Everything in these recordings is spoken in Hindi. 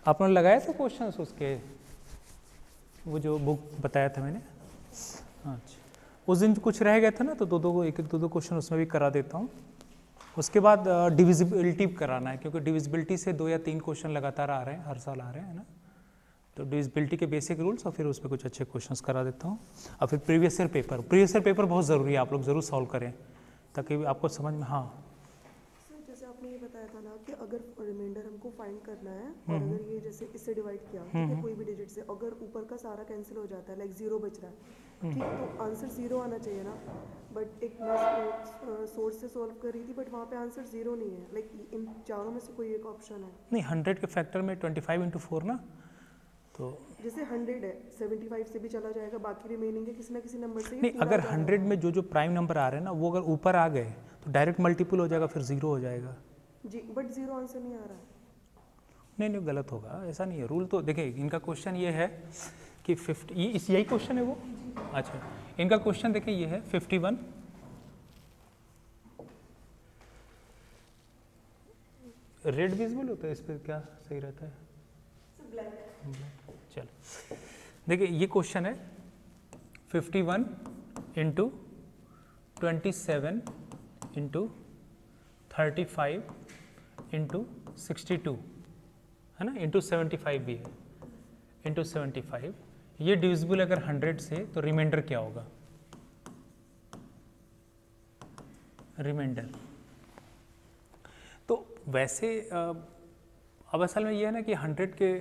आपने लगाया था क्वेश्चंस उसके, वो जो बुक बताया था मैंने? अच्छा, उस दिन कुछ रह गया था ना, तो एक दो क्वेश्चन उसमें भी करा देता हूँ। उसके बाद डिविजिबिलिटी कराना है, क्योंकि डिविजिबिलिटी से 2 या 3 क्वेश्चन लगातार आ रहे हैं, हर साल आ रहे हैं, है ना। तो डिविजिबिलिटी के बेसिक रूल्स और फिर उस पर कुछ अच्छे क्वेश्चंस करा देता हूँ। और फिर प्रीवियस ईयर पेपर बहुत ज़रूरी है, आप लोग ज़रूर सॉल्व करें ताकि आपको समझ में। हाँ सर, जैसे आपने ये बताया था ना कि अगर रिमाइंडर हमको फाइंड करना है और अगर ये जैसे इससे डिवाइड किया, ठीक है, कोई भी डिजिट से, अगर ऊपर का सारा कैंसिल हो जाता है, लाइक 0 बच रहा है, ठीक, तो आंसर 0 आना चाहिए ना। बट एक मैं सोर्स से सॉल्व कर रही थी, बट वहाँ पे आंसर 0 नहीं है, लाइक इन चारों में से कोई एक ऑप्शन है नहीं, 100 के फैक्टर में 25 × 4 ना, तो जैसे 100 है, 75 से भी चला जाएगा, बाकी रिमेनिंग है किसी ना किसी नंबर से। नहीं, अगर 100 में जो प्राइम नंबर आ रहे हैं ना, वो अगर ऊपर आ गए तो डायरेक्ट मल्टीपल हो जाएगा, फिर 0 हो जाएगा जी, बट 0 आंसर नहीं आ रहा है। नहीं, गलत होगा, ऐसा नहीं है रूल। तो देखिए, इनका क्वेश्चन ये है कि 50, यही क्वेश्चन है वो। अच्छा, इनका क्वेश्चन देखिए ये है 51, रेड विजिबल होता है, इस पर क्या सही रहता है? चलो देखिए, ये क्वेश्चन है 51 × 27 × 35 × 62, है ना, इंटू 75 भी है, इंटू 75। ये डिविजिबल अगर 100 से, तो रिमाइंडर क्या होगा? रिमाइंडर तो वैसे अब असल में ये है ना कि 100 के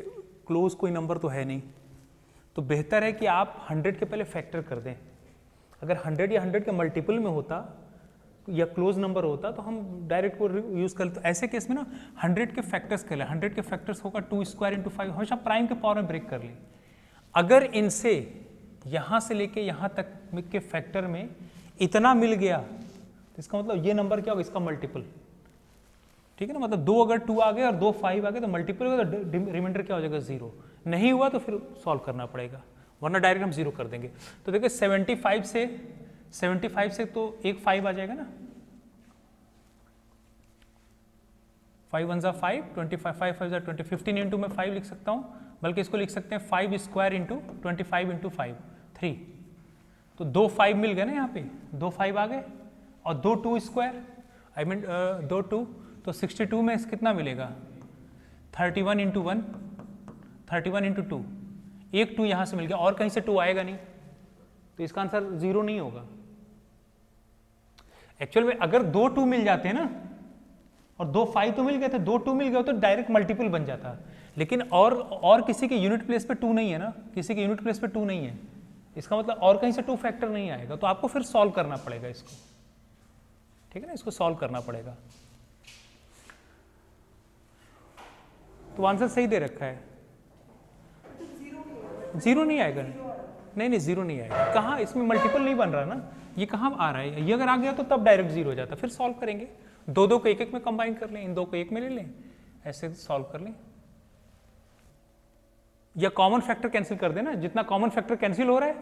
क्लोज कोई नंबर तो है नहीं, तो बेहतर है कि आप 100 के पहले फैक्टर कर दें। अगर 100 या 100 के मल्टीपल में होता या क्लोज नंबर होता तो हम डायरेक्ट को यूज़ कर लेते। तो ऐसे केस में ना 100 के फैक्टर्स के लिए 100 के फैक्टर्स होगा 2² × 5, हमेशा प्राइम के पावर में ब्रेक कर लें। अगर इनसे यहाँ से लेके यहाँ तक के फैक्टर में इतना मिल गया तो इसका मतलब ये नंबर क्या होगा? इसका मल्टीपल, ठीक है ना। मतलब 2 अगर 2 आ गए और 2 5 आ गए तो मल्टीपल होगा, तो रिमाइंडर क्या हो जाएगा? 0। नहीं हुआ तो फिर सॉल्व करना पड़ेगा, वरना डायरेक्ट हम 0 कर देंगे। तो देखिए 75 से तो एक 5 आ जाएगा ना, 5 1 5, 25 5 5 20, 15 इंटू में 5 लिख सकता हूँ, बल्कि इसको लिख सकते हैं 5² × 25 × 5 3। तो 2 5 मिल गए ना यहाँ पे, 2 5 आ गए और 2 2² आई मीन 2 2, तो 62 में कितना मिलेगा? 31 × 1, 31 × 2, एक 2 यहाँ से मिल गया और कहीं से 2 आएगा नहीं, तो इसका आंसर 0 नहीं होगा। एक्चुअल में अगर 2 2 मिल जाते हैं ना और 2 5 तो मिल गए थे, 2 2 मिल गए तो डायरेक्ट मल्टीपल बन जाता, लेकिन और किसी के यूनिट प्लेस पे 2 नहीं है ना, किसी के यूनिट प्लेस पे 2 नहीं है, इसका मतलब और कहीं से 2 फैक्टर नहीं आएगा, तो आपको फिर सॉल्व करना पड़ेगा इसको, ठीक है ना, इसको सॉल्व करना पड़ेगा। तो आंसर सही दे रखा है, 0 नहीं आएगा। नहीं 0 नहीं आएगा, कहाँ? इसमें मल्टीपल नहीं बन रहा ना, ये कहाँ आ रहा है? ये अगर आ गया तो तब डायरेक्ट 0 हो जाता, फिर सॉल्व करेंगे, 2 2 को 1 1 में कंबाइन कर लें, इन 2 को 1 में ले लें, ऐसे सॉल्व कर लें, या कॉमन फैक्टर कैंसिल कर देना, जितना कॉमन फैक्टर कैंसिल हो रहा है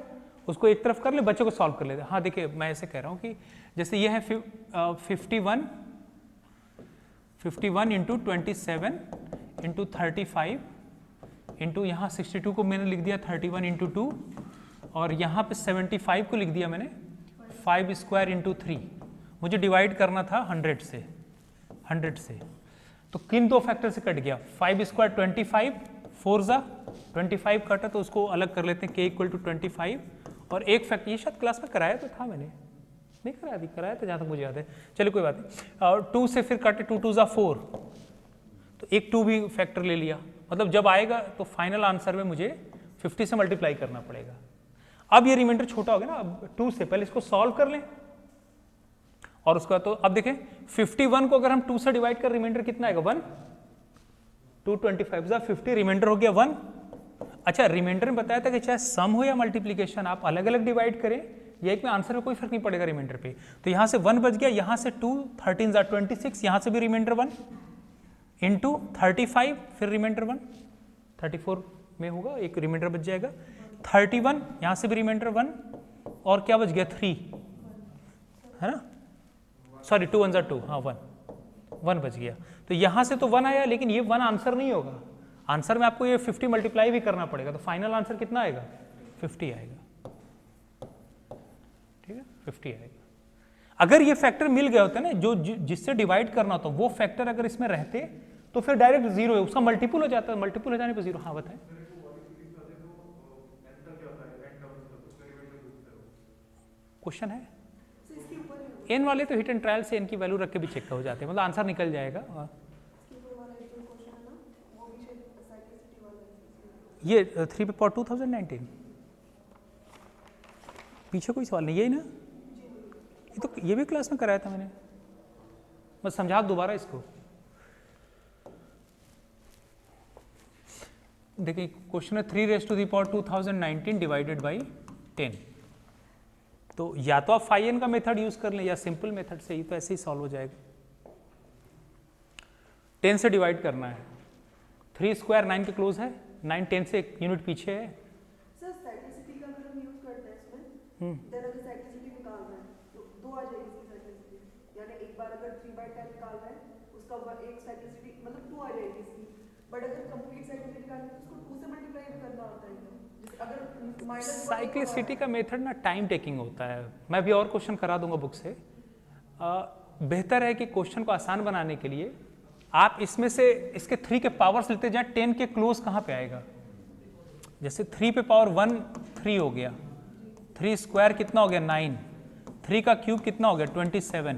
उसको एक तरफ कर ले, बच्चे को सॉल्व कर लेते। हाँ देखिए, मैं ऐसे कह रहा हूँ कि जैसे ये है 51 × 27 × 35 इंटू यहाँ 62 को मैंने लिख दिया 31 × 2, और यहाँ पे 75 को लिख दिया मैंने 5² × 3। मुझे डिवाइड करना था 100 से, तो किन 2 फैक्टर से कट गया? 5² 25, 4 25 कटा, तो उसको अलग कर लेते हैं, k = 25, और एक फैक्टर, ये शायद क्लास में कराया तो था मैंने, नहीं कराया था जहाँ तक मुझे याद है, चलिए कोई बात नहीं। और 2 से फिर काटे, 2 2 4, तो एक 2 भी फैक्टर ले लिया, मतलब जब आएगा तो फाइनल आंसर में मुझे 50 से मल्टीप्लाई करना पड़ेगा। अब ये रिमाइंडर छोटा हो गया ना, अब 2 से पहले इसको सॉल्व कर लें, और उसका तो अब देखें 51 को अगर हम 2 से डिवाइड कर, रिमाइंडर कितना आएगा? 1, 2 25 50, रिमाइंडर हो गया 1। अच्छा, रिमाइंडर में बताया था कि चाहे सम हो या मल्टीप्लीकेशन आप अलग अलग डिवाइड करें, ये एक में आंसर में कोई फर्क नहीं पड़ेगा रिमाइंडर पे। तो यहाँ से 1 बच गया, यहाँ से 2, 13 26, यहाँ से भी रिमाइंडर 1 इंटू 35, फिर रिमाइंडर 1, 34 में होगा, एक रिमाइंडर बच जाएगा, 31, यहाँ से भी रिमाइंडर 1, और क्या बच गया? 3, है ना, सॉरी 2 1 2, हाँ 1 बच गया। तो यहाँ से तो 1 आया, लेकिन ये 1 आंसर नहीं होगा, आंसर में आपको ये 50 मल्टीप्लाई भी करना पड़ेगा, तो फाइनल आंसर कितना आएगा? 50 आएगा। ठीक है, 50 आएगा। अगर ये फैक्टर मिल गए होते ना जो जिससे डिवाइड करना होता, वो फैक्टर अगर इसमें रहते तो फिर डायरेक्ट जीरो है, उसका मल्टीपल हो जाता है, मल्टीपल हो जाने पर जीरो। हाँ बताएं। क्वेश्चन है एन वाले तो हिट एंड ट्रायल से इनकी वैल्यू रख के भी चेक हो जाते हैं, मतलब आंसर निकल जाएगा। ये 3 पे पावर 2019 पीछे कोई सवाल नहीं, यही ना? ये तो ये भी क्लास में कराया था मैंने, बस समझा दोबारा इसको। देखिए क्वेश्चन है 3 raise to the power 2019 divided by 10। तो या तो आप फाई एन का मेथड यूज कर लें या सिंपल मेथड से ही, तो ऐसे ही सॉल्व हो जाएगा। 10 से डिवाइड करना है, 3 स्क्वायर 9 के क्लोज है, 9 10 से एक यूनिट पीछे है। सर साइक्लिसिटी का अगर हम यूज करते हैं इसमें, देन अगर साइक्लिसिटी निकाल रहे हैं तो 2 आ जाएगी इसकी साइक्लिसिटी, यानी एक बार अगर 3/10 निकाल रहे हैं उसका एक साइक्लिसिटी मतलब 2 आ जाएगी इसकी। बट अगर कंप्लीट साइक्लिसिटी निकालनी है तो उसको 2 से मल्टीप्लाई करना होता है। अगर माइनस साइक्लिसिटी का मेथड ना टाइम टेकिंग होता है, मैं भी और क्वेश्चन करा दूंगा बुक से। बेहतर है कि क्वेश्चन को आसान बनाने के लिए आप इसमें से इसके 3 के पावर्स लेते जाए, 10 के क्लोज कहाँ पे आएगा? जैसे 3 पे पावर 1 3 हो गया, 3 स्क्वायर कितना हो गया 9, 3 का क्यूब कितना हो गया 27।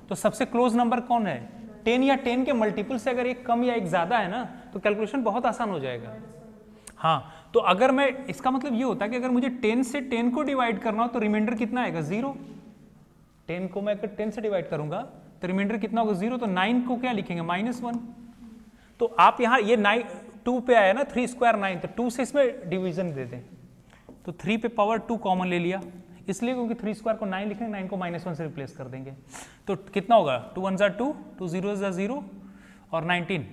तो सबसे क्लोज नंबर कौन है? 10 या 10 के मल्टीपल से अगर एक कम या एक ज़्यादा है ना तो कैलकुलेशन बहुत आसान हो जाएगा। हाँ, तो अगर मैं, इसका मतलब ये होता है कि अगर मुझे 10 से 10 को डिवाइड करना हो तो रिमाइंडर कितना आएगा? 0। 10 को मैं अगर 10 से डिवाइड करूंगा तो रिमाइंडर कितना होगा? 0। तो 9 को क्या लिखेंगे? -1। तो आप यहाँ ये 2 पे आया ना, 3 स्क्वायर 9, तो 2 से इसमें डिवीजन दे दें, तो 3 पे पावर 2 कॉमन ले लिया, इसलिए क्योंकि 3 स्क्वायर को 9 लिखेंगे, 9 को -1 से रिप्लेस कर देंगे। तो कितना होगा? 2 1 ज़ा 2, 2 0 ज़ा 0 और 19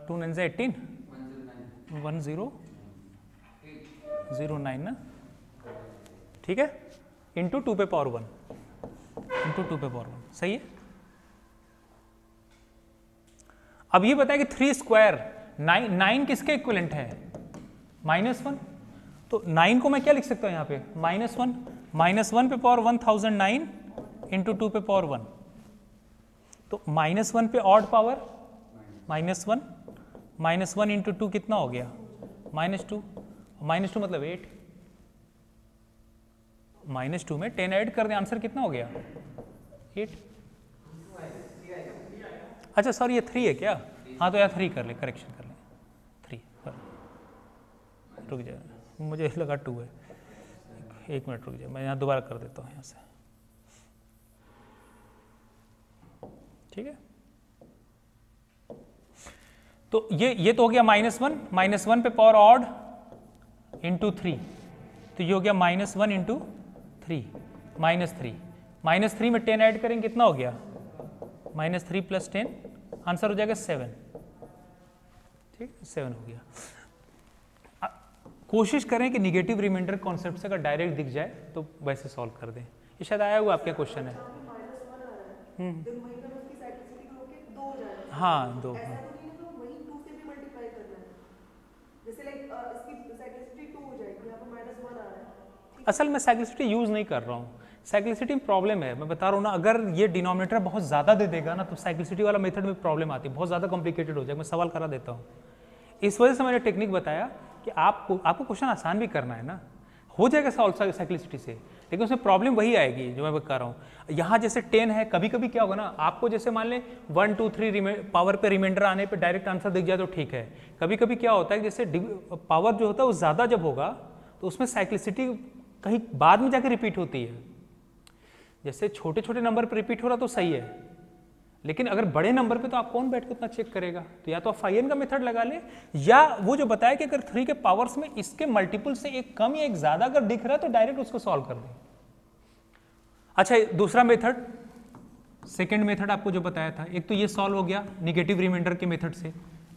2 9 ज़ा 18 1009 ना, ठीक है, इंटू 2 पे पावर 1, इंटू 2 पे पावर 1, सही है। अब ये बताया कि 3 स्क्वायर 9 किसके इक्विवेलेंट है? -1। तो 9 को मैं क्या लिख सकता हूं यहाँ पे? -1 पे पावर 1009 इंटू 2 पे पावर 1। तो -1 पे ऑड पावर -1 इंटू 2 कितना हो गया? -2 मतलब 8। -2 में 10 ऐड कर दें, आंसर कितना हो गया? 8। अच्छा सॉरी, ये 3 है क्या? हाँ तो यार 3 कर ले, करेक्शन कर ले, 3 कर। रुक जाए, मुझे लगा 2 है, 1 मिनट रुक जाए, मैं यहाँ दोबारा कर देता हूँ यहाँ से, ठीक है। तो ये तो हो गया -1 पे पावर ऑड इंटू 3, तो ये हो गया -1 इंटू 3 -3 में 10 ऐड करेंगे, कितना हो गया? -3 + 10, आंसर हो जाएगा 7, ठीक, 7 हो गया। कोशिश करें कि निगेटिव रिमाइंडर कॉन्सेप्ट से अगर डायरेक्ट दिख जाए तो वैसे सॉल्व कर दें। ये शायद आया हुआ आपका क्वेश्चन है। हाँ 2, असल में साइक्लिसिटी यूज़ नहीं कर रहा हूँ, साइक्लिसिटी में प्रॉब्लम है, मैं बता रहा हूँ ना, अगर ये डिनोमिनेटर बहुत ज़्यादा दे देगा ना तो साइक्लिसिटी वाला मेथड में प्रॉब्लम आती है, बहुत ज़्यादा कॉम्प्लिकेटेड हो जाएगा। मैं सवाल करा देता हूँ, इस वजह से मैंने टेक्निक बताया कि आपको क्वेश्चन आसान भी करना है ना, हो जाएगा सॉल्व साइक्लिसिटी से, लेकिन उसमें प्रॉब्लम वही आएगी जो मैं बता रहा हूँ। यहाँ जैसे 10 है, कभी कभी क्या होगा ना, आपको जैसे मान लें 1 2 3 पावर पे रिमाइंडर आने पे डायरेक्ट आंसर दिख जाए तो ठीक है। कभी कभी क्या होता है, जैसे पावर जो होता है वो ज़्यादा जब होगा तो उसमें साइक्लिसिटी कहीं बाद में जाकर रिपीट होती है। जैसे छोटे छोटे नंबर पर रिपीट हो रहा तो सही है, लेकिन अगर बड़े नंबर पे तो आप कौन बैठ के उतना चेक करेगा। तो या तो आप फाइन का मेथड लगा लें, या वो जो बताया कि अगर 3 के पावर्स में इसके मल्टीपल से एक कम या एक ज्यादा अगर दिख रहा है तो डायरेक्ट उसको सॉल्व कर दें। अच्छा, दूसरा मेथड, सेकंड मेथड आपको जो बताया था, एक तो ये सॉल्व हो गया निगेटिव रिमाइंडर के मेथड से,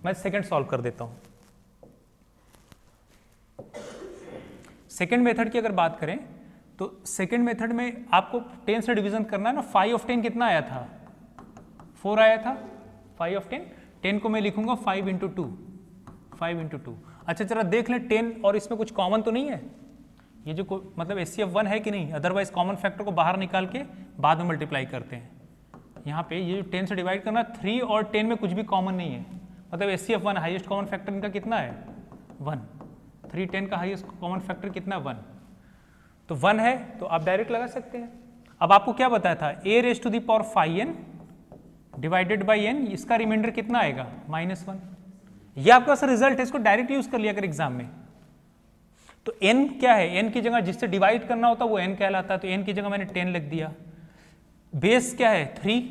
मैं सेकंड सॉल्व कर देता हूं। सेकंड मेथड की अगर बात करें तो सेकंड मेथड में आपको 10 से डिवीजन करना है ना, 5 of 10 कितना आया था? 4 आया था 5 ऑफ 10, 10 को मैं लिखूंगा 5 इंटू टू, 5 इंटू टू। अच्छा जरा देख लें 10 और इसमें कुछ कॉमन तो नहीं है, ये जो मतलब HCF 1 है कि नहीं, अदरवाइज कॉमन फैक्टर को बाहर निकाल के बाद में मल्टीप्लाई करते हैं। यहाँ पे ये 10 से डिवाइड करना, 3 और 10 में कुछ भी कॉमन नहीं है, मतलब HCF 1 हाईएस्ट कॉमन फैक्टर इनका कितना है 1, 3 10 का हाईएस्ट कॉमन फैक्टर कितना 1, तो 1 है तो आप डायरेक्ट लगा सकते हैं। अब आपको क्या बताया था a⁻⁴ 5n divided by n, इसका रिमाइंडर कितना आएगा -1। ये आपका सर रिजल्ट है, इसको डायरेक्ट यूज कर लिया अगर एग्जाम में। तो n क्या है, n की जगह जिससे डिवाइड करना होता है वो n कहलाता है, तो n की जगह मैंने 10 लिख दिया। बेस क्या है 3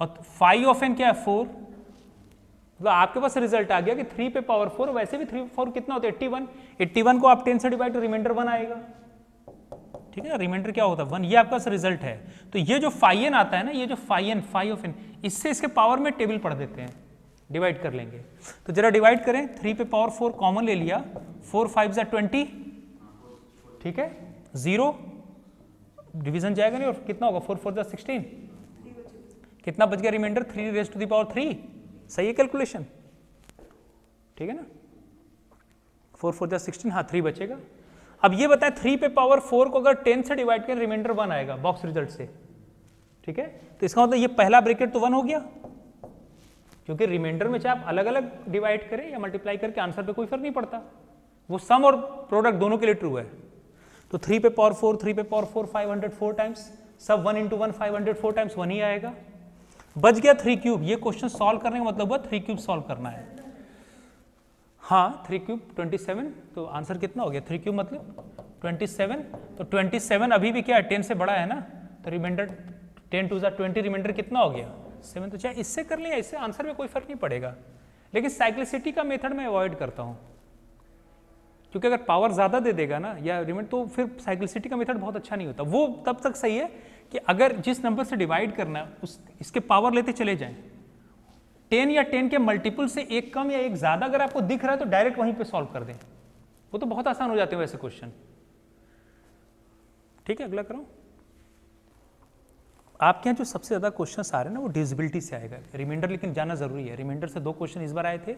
और 5 ऑफ n क्या है 4, मतलब आपके पास रिजल्ट आ गया कि 3 पे पावर 4, वैसे भी 3 4 कितना होता है 81, 81 को आप 10 से डिवाइड तो रिमाइंडर 1 आएगा, ठीक है ना, रिमाइंडर क्या होता है 1, ये आपका रिजल्ट है। तो ये जो 5n आता है ना, ये जो 5n 5 ऑफ n, इससे इसके पावर में टेबल पढ़ देते हैं, डिवाइड कर लेंगे। तो जरा डिवाइड करें, 3 पे पावर 4 कॉमन ले लिया, 4 5 जा 20, ठीक है, 0 डिवीजन जाएगा नहीं और कितना होगा 4 4 जा 16, कितना बच गया रिमाइंडर 3⁻3, सही है कैलकुलेशन, ठीक है ना, 4 4 जा 16, हाँ 3 बचेगा। अब ये बताए 3 पे पावर 4 को अगर 10 से डिवाइड करें रिमाइंडर 1 आएगा बॉक्स रिजल्ट से, ठीक है, तो इसका मतलब ये पहला ब्रैकेट तो 1 हो गया, क्योंकि रिमाइंडर में चाहे आप अलग अलग डिवाइड करें या मल्टीप्लाई करके आंसर पे कोई फर्क नहीं पड़ता, वो सम और प्रोडक्ट दोनों के लिए ट्रू है। तो 3 पे पावर 4 3 पे पावर 4 504 टाइम्स, सब 1 इंटू 1 504 टाइम्स 1 ही आएगा। बच गया 3 क्यूब, ये क्वेश्चन सॉल्व करने का मतलब हुआ 3 क्यूब सॉल्व करना है, हाँ 3 क्यूब 27, तो आंसर कितना हो गया 3 क्यूब मतलब 27, तो 27 अभी भी क्या है 10 से बड़ा है ना, तो रिमाइंडर 10 2 20, रिमाइंडर कितना हो गया 7, तो चाहे इससे कर लिया इससे आंसर में कोई फर्क नहीं पड़ेगा, लेकिन साइक्लिसिटी का मेथड मैं अवॉइड करता हूँ, क्योंकि अगर पावर ज़्यादा दे देगा ना या रिमाइंडर, तो फिर साइक्लिसिटी का मेथड बहुत अच्छा नहीं होता। वो तब तक सही है कि अगर जिस नंबर से डिवाइड करना है इसके पावर लेते चले जाएं, 10 या 10 के मल्टीपल से एक कम या एक ज़्यादा अगर आपको दिख रहा है तो डायरेक्ट वहीं पे सॉल्व कर दें, वो तो बहुत आसान हो जाते हैं वैसे क्वेश्चन, ठीक है। अगला करो, आपके यहाँ जो सबसे ज़्यादा क्वेश्चंस आ रहे हैं ना वो डिविजिबिलिटी से आएगा, रिमाइंडर लेकिन जाना जरूरी है, रिमाइंडर से 2 क्वेश्चन इस बार आए थे,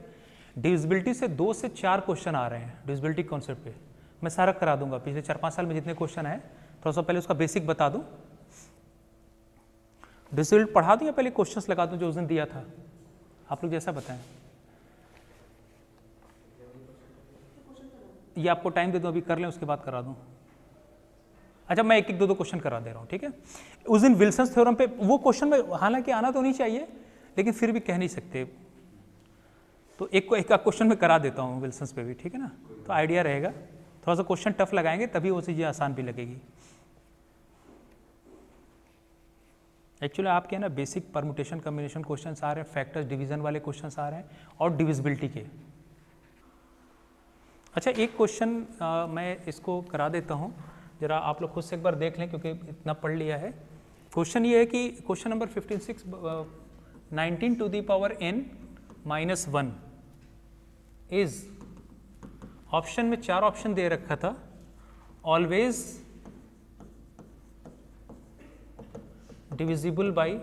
डिविजिबिलिटी से 2 से 4 क्वेश्चन आ रहे हैं डिविजिबिलिटी कॉन्सेप्ट पे, मैं सारा करा दूंगा, पिछले 4-5 साल में जितने क्वेश्चन आए थोड़ा सा पहले उसका बेसिक बता दूं, डिविजिबिलिटी पढ़ा दूं या पहले क्वेश्चंस लगा दूं जो उस दिन दिया था, आप लोग जैसा बताएं, ये आपको टाइम दे दूं अभी कर लें उसके बाद करा दूं, अच्छा मैं एक 2 क्वेश्चन करा दे रहा हूँ, ठीक है। उस दिन विल्सन्स थ्योरम पे वो क्वेश्चन में हालांकि आना तो नहीं चाहिए लेकिन फिर भी कह नहीं सकते, तो एक क्वेश्चन में करा देता हूँ विल्सन्स पे भी, ठीक है ना, तो आइडिया रहेगा, थोड़ा सा क्वेश्चन टफ लगाएंगे तभी वो चीज़ें आसान भी लगेगी। एक्चुअली आपके है ना बेसिक परमुटेशन कम्बिनेशन क्वेश्चन आ रहे हैं, फैक्टर्स डिवीजन वाले क्वेश्चन आ रहे हैं और डिविजिबिलिटी के। अच्छा एक क्वेश्चन मैं इसको करा देता हूँ, जरा आप लोग खुद से एक बार देख लें क्योंकि इतना पढ़ लिया है। क्वेश्चन ये है कि question number 56, 19 to the power n minus 1 is, option में 4 ऑप्शन दे रखा था, always divisible by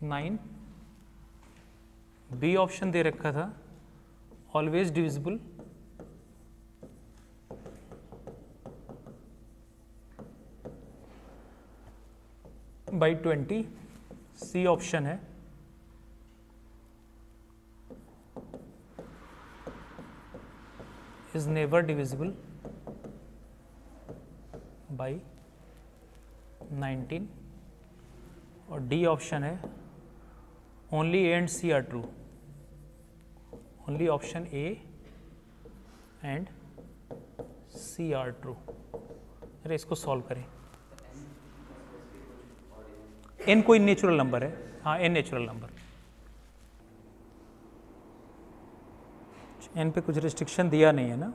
9, B option दे रखा था always divisible by 20, C option है इज नेवर डिविजिबल बाई 19, और डी ऑप्शन है only A and C are true, only option A and C are true. अरे इसको सॉल्व करें, एन कोई नेचुरल नंबर है, हाँ एन नेचुरल नंबर, एन पे कुछ रिस्ट्रिक्शन दिया नहीं है ना,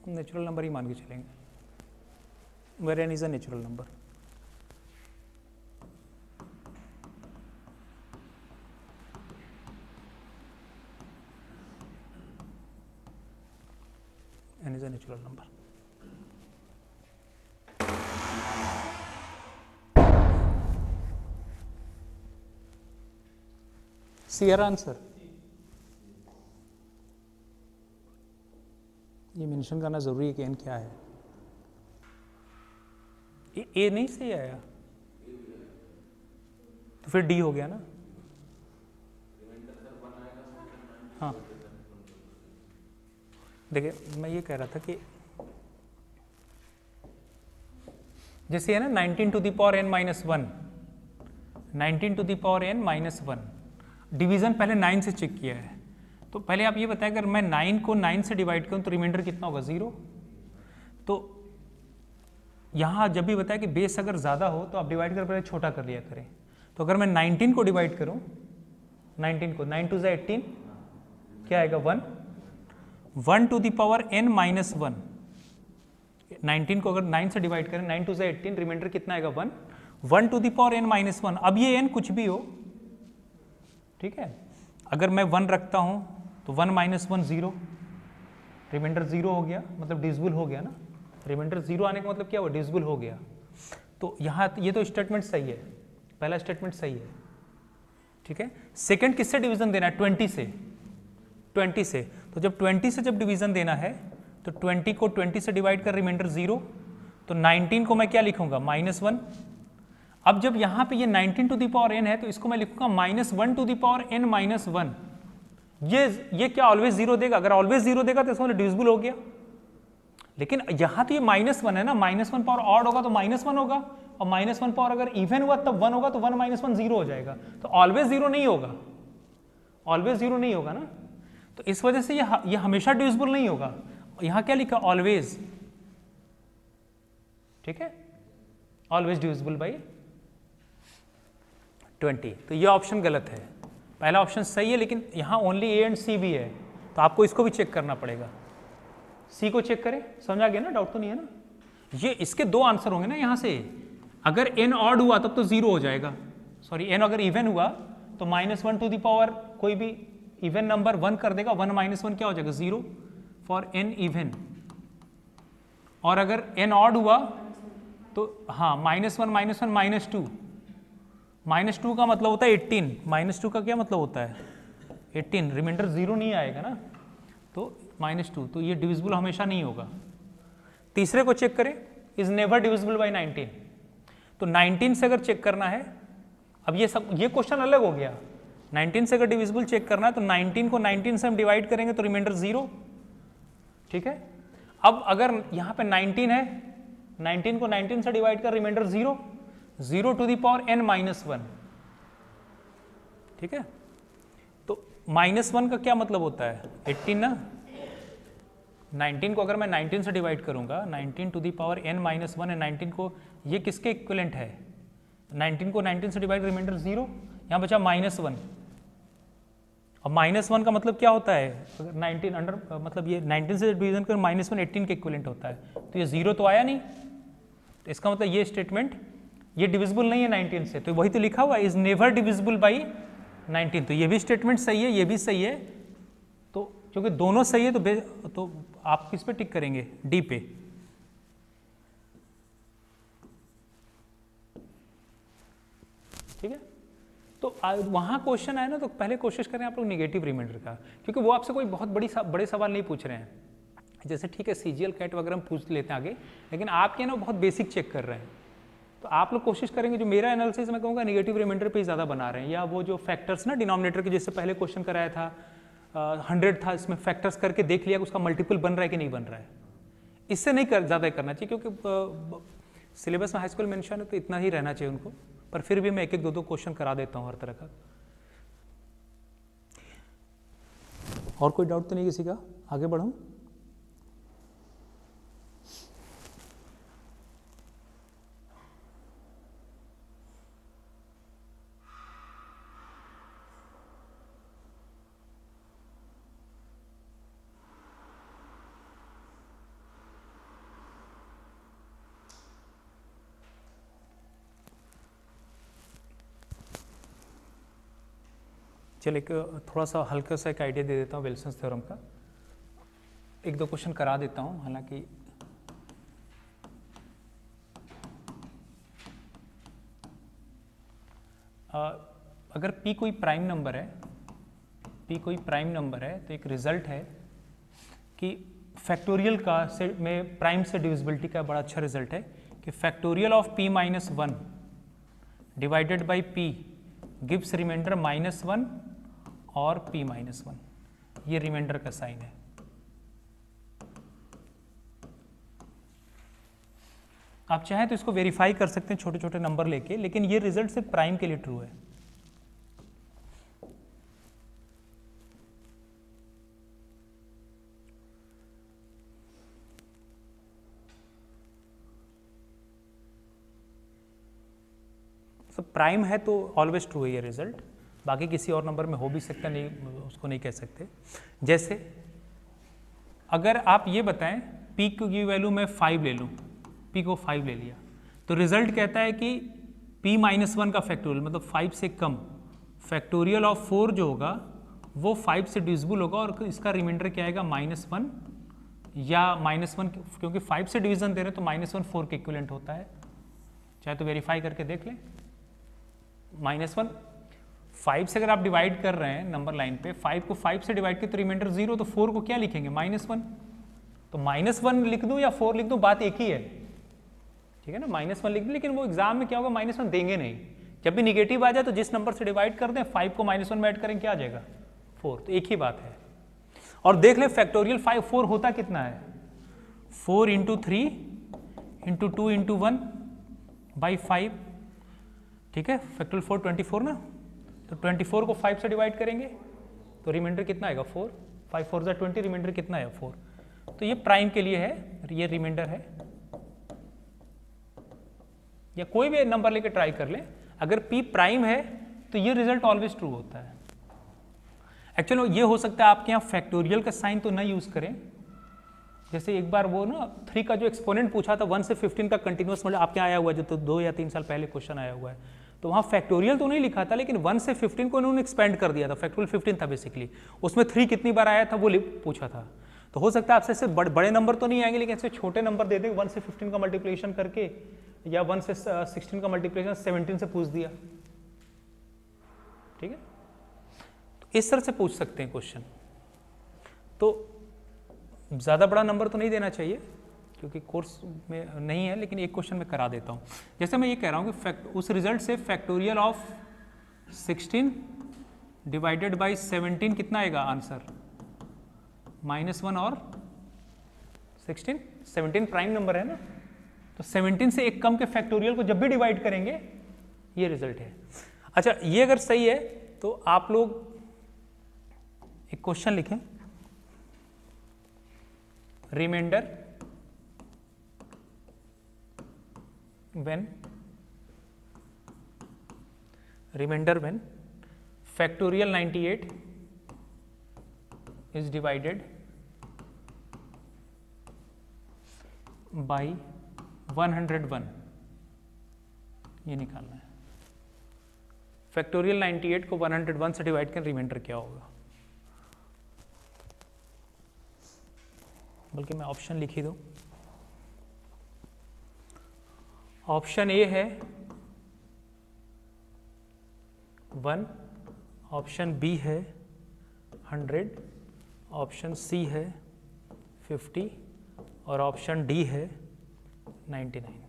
नेचुरल नंबर ही मान के चलेंगे, where N is a natural number. N is a natural number. सीयर आंसर, ये मेंशन करना जरूरी है कि n क्या है। ए नहीं सही आया तो फिर डी हो गया ना। हाँ देखिए मैं ये कह रहा था कि जैसे है ना 19 to the power n minus 1, 19 to the power n minus 1, division पहले 9 से चेक किया है। तो पहले आप ये बताएं अगर मैं 9 को 9 से डिवाइड करूं तो रिमाइंडर कितना होगा 0। तो यहाँ जब भी बताया कि बेस अगर ज़्यादा हो तो आप डिवाइड कर पहले छोटा कर लिया करें। तो अगर मैं 19 को डिवाइड करूं, 19 को 9 टू 18 क्या आएगा 1, 1 to the power n minus 1, 19 को अगर 9 से डिवाइड करें 9 टू 18 रिमाइंडर कितना आएगा 1, 1 to the power n minus 1। अब ये n कुछ भी हो, ठीक है, अगर मैं 1 रखता हूं तो 1 माइनस 1 0, रिमाइंडर 0 हो गया, मतलब डिविजिबल हो गया ना। रिमाइंडर 0 आने का मतलब क्या हुआ, डिविजिबल हो गया। तो यहाँ ये तो स्टेटमेंट सही है, पहला स्टेटमेंट सही है, ठीक है। सेकंड किससे डिवीजन देना है, 20 से, 20 से। तो जब 20 से जब डिवीजन देना है तो 20 को 20 से डिवाइड कर रिमाइंडर 0, तो 19 को मैं क्या लिखूंगा माइनस 1। अब जब यहाँ पे ये 19 टू द पावर n है तो इसको मैं लिखूंगा minus 1 to the power n minus 1। ये क्या ऑलवेज 0 देगा, अगर ऑलवेज 0 देगा तो इसमें डिविजिबल हो गया। लेकिन यहाँ तो ये माइनस 1 है ना, माइनस 1 पावर ऑड होगा तो माइनस 1 होगा, और माइनस 1 पावर अगर इवन हुआ तब 1 होगा, तो 1 माइनस 1 0 हो जाएगा। तो ऑलवेज 0 नहीं होगा, ऑलवेज 0 नहीं होगा ना। तो इस वजह से ये हमेशा डिविजिबल नहीं होगा। यहाँ क्या लिखा, ऑलवेज, ठीक है, ऑलवेज डिविजिबल बाई 20। तो ये ऑप्शन गलत है, पहला ऑप्शन सही है, लेकिन यहाँ ओनली ए एंड सी भी है, तो आपको इसको भी चेक करना पड़ेगा। सी को चेक करें, समझ आ गया ना, डाउट तो नहीं है ना। ये इसके दो आंसर होंगे ना यहाँ से। अगर एन ऑड हुआ तब तो 0 हो जाएगा, सॉरी एन अगर इवन हुआ तो माइनस 1 टू द पावर कोई भी इवन नंबर 1 कर देगा, 1 माइनस 1 क्या हो जाएगा 0 फॉर एन इवन। और अगर एन ऑड हुआ तो हाँ माइनस 1 माइनस 1 माइनस 2, माइनस 2 का मतलब होता है 18, माइनस 2 का क्या मतलब होता है 18, रिमाइंडर 0 नहीं आएगा ना, तो माइनस 2, तो ये डिविजिबल हमेशा नहीं होगा। तीसरे को चेक करें, इज नेवर डिविजिबल बाई 19। तो 19 से अगर चेक करना है, अब ये क्वेश्चन अलग हो गया। 19 से अगर डिविजिबल चेक करना है तो 19 को 19 से हम डिवाइड करेंगे तो रिमाइंडर 0, ठीक है। अब अगर यहाँ पे 19 है, 19 को 19 से डिवाइड कर remainder 0, 0 to the power n minus 1, ठीक है। तो माइनस 1 का क्या मतलब होता है 18 ना। 19 को अगर मैं 19 से डिवाइड करूंगा, 19 to the power n minus 1 है, 19 को ये किसके इक्विवेलेंट है, 19 को 19 से डिवाइड रिमाइंडर 0, यहाँ बचा माइनस 1। अब माइनस 1 का मतलब क्या होता है, अगर 19 अंडर मतलब ये 19 से डिवीजन कर माइनस 1 18 के इक्विवेलेंट होता है, तो ये 0 तो आया नहीं, तो इसका मतलब ये स्टेटमेंट ये डिविजिबल नहीं है 19 से, तो वही तो लिखा हुआ इज नेवर डिविजिबल बाई 19। तो ये भी स्टेटमेंट सही है, ये भी सही है। तो क्योंकि दोनों सही है तो आप किस पे टिक करेंगे, डी पे। ठीक है, तो वहां क्वेश्चन आया ना, तो पहले कोशिश करें आप लोग निगेटिव रिमाइंडर का, क्योंकि वो आपसे कोई बहुत बड़े सवाल नहीं पूछ रहे हैं। जैसे ठीक है सीजीएल कैट वगैरह हम पूछ लेते हैं आगे, लेकिन आपके ना बहुत बेसिक चेक कर रहे हैं। तो आप लोग कोशिश करेंगे, जो मेरा एनालिसिस मैं कहूँगा निगेटिव रिमाइंडर पे ही ज़्यादा बना रहे हैं, या वो जो फैक्टर्स ना डिनोमिनेटर के, जैसे पहले क्वेश्चन कराया था 100 था, इसमें फैक्टर्स करके देख लिया कि उसका मल्टीपल बन रहा है कि नहीं बन रहा है। इससे नहीं ज़्यादा करना चाहिए, क्योंकि सिलेबस में हाई स्कूल मेंशन है तो इतना ही रहना चाहिए उनको, पर फिर भी मैं एक दो क्वेश्चन करा देता हूँ हर तरह का। और कोई डाउट तो नहीं किसी का, आगे बढ़ूँ? चलिए थोड़ा सा हल्का सा एक आइडिया दे देता हूँ विल्सन्स थ्योरम का, एक दो क्वेश्चन करा देता हूँ। हालांकि अगर p कोई प्राइम नंबर है p कोई प्राइम नंबर है तो एक रिजल्ट है कि फैक्टोरियल का से में प्राइम से डिविजिबिलिटी का बड़ा अच्छा रिजल्ट है कि factorial of p minus one divided by p gives remainder -1 और p माइनस वन, ये रिमाइंडर का साइन है। आप चाहें तो इसको वेरीफाई कर सकते हैं छोटे छोटे नंबर लेके, लेकिन ये रिजल्ट सिर्फ प्राइम के लिए ट्रू है। तो प्राइम है तो ऑलवेज ट्रू है ये रिजल्ट, बाकी किसी और नंबर में हो भी सकता, नहीं उसको नहीं कह सकते। जैसे अगर आप ये बताएं p की वैल्यू मैं 5 ले लूं, p को 5 ले लिया, तो रिजल्ट कहता है कि p माइनस वन का फैक्टोरियल मतलब 5 से कम, फैक्टोरियल ऑफ 4 जो होगा वो 5 से डिविजिबल होगा और इसका रिमाइंडर क्या आएगा -1 या -1, क्योंकि 5 से डिवीजन दे रहे हैं तो -1 4 के इक्विवेलेंट होता है। चाहे तो वेरीफाई करके देख लें। -1 5 से अगर आप डिवाइड कर रहे हैं नंबर लाइन पे, 5 को 5 से डिवाइड किया तो रिमाइंडर 0, तो 4 को क्या लिखेंगे -1, तो -1 लिख दूं या 4 लिख दूं बात एक ही है, ठीक है ना। -1 लिख दूं, लेकिन वो एग्जाम में क्या होगा -1 देंगे नहीं। जब भी निगेटिव आ जाए तो जिस नंबर से डिवाइड कर दें 5 को -1 में ऐड करें क्या आ जाएगा 4, तो एक ही बात है। और देख ले फैक्टोरियल 4 होता कितना है, 4 इंटू 3 इंटू 2 इंटू 1 बाई 5, ठीक है। फैक्टोरियल 4 24 ना, तो 24 को 5 से डिवाइड करेंगे तो रिमाइंडर कितना आएगा 4, 5 4 जा 20, रिमाइंडर कितना है 4। तो ये प्राइम के लिए है, ये रिमाइंडर है। या कोई भी नंबर लेके ट्राई कर लें, अगर p प्राइम है तो ये रिजल्ट ऑलवेज ट्रू होता है। एक्चुअली ये हो सकता है आपके यहाँ फैक्टोरियल का साइन तो ना यूज करें, जैसे एक बार वो ना 3 का जो एक्सपोनेंट पूछा था 1 से 15 का कंटिन्यूअस मतलब आपके यहाँ आया हुआ है, जो तो 2 या 3 साल पहले क्वेश्चन आया हुआ है, तो वहाँ फैक्टोरियल तो नहीं लिखा था, लेकिन 1 से 15 को उन्होंने एक्सपेंड कर दिया था, फैक्टोरियल 15 था बेसिकली, उसमें 3 कितनी बार आया था वो पूछा था। तो हो सकता है आपसे ऐसे बड़े नंबर तो नहीं आएंगे, लेकिन ऐसे छोटे नंबर दे दें 1 से 15 का मल्टीप्लिकेशन करके, या 1 से 16 का मल्टीप्लिकेशन 17 से पूछ दिया, ठीक है। तो इस तरह से पूछ सकते हैं क्वेश्चन। तो ज़्यादा बड़ा नंबर तो नहीं देना चाहिए क्योंकि कोर्स में नहीं है, लेकिन एक क्वेश्चन में करा देता हूँ। जैसे मैं ये कह रहा हूँ कि उस रिजल्ट से फैक्टोरियल ऑफ 16 डिवाइडेड बाई 17 कितना आएगा आंसर, -1 और 16, 17 प्राइम नंबर है ना, तो 17 से एक कम के फैक्टोरियल को जब भी डिवाइड करेंगे ये रिजल्ट है। अच्छा, ये अगर सही है तो आप लोग एक क्वेश्चन लिखें, reminder when factorial 98 is divided by 101, ये निकालना है। फैक्टोरियल 98 को 101 से डिवाइड कर रिमाइंडर क्या होगा, बल्कि मैं ऑप्शन लिख ही दूं। ऑप्शन ए है 1, ऑप्शन बी है 100, ऑप्शन सी है 50 और ऑप्शन डी है 99।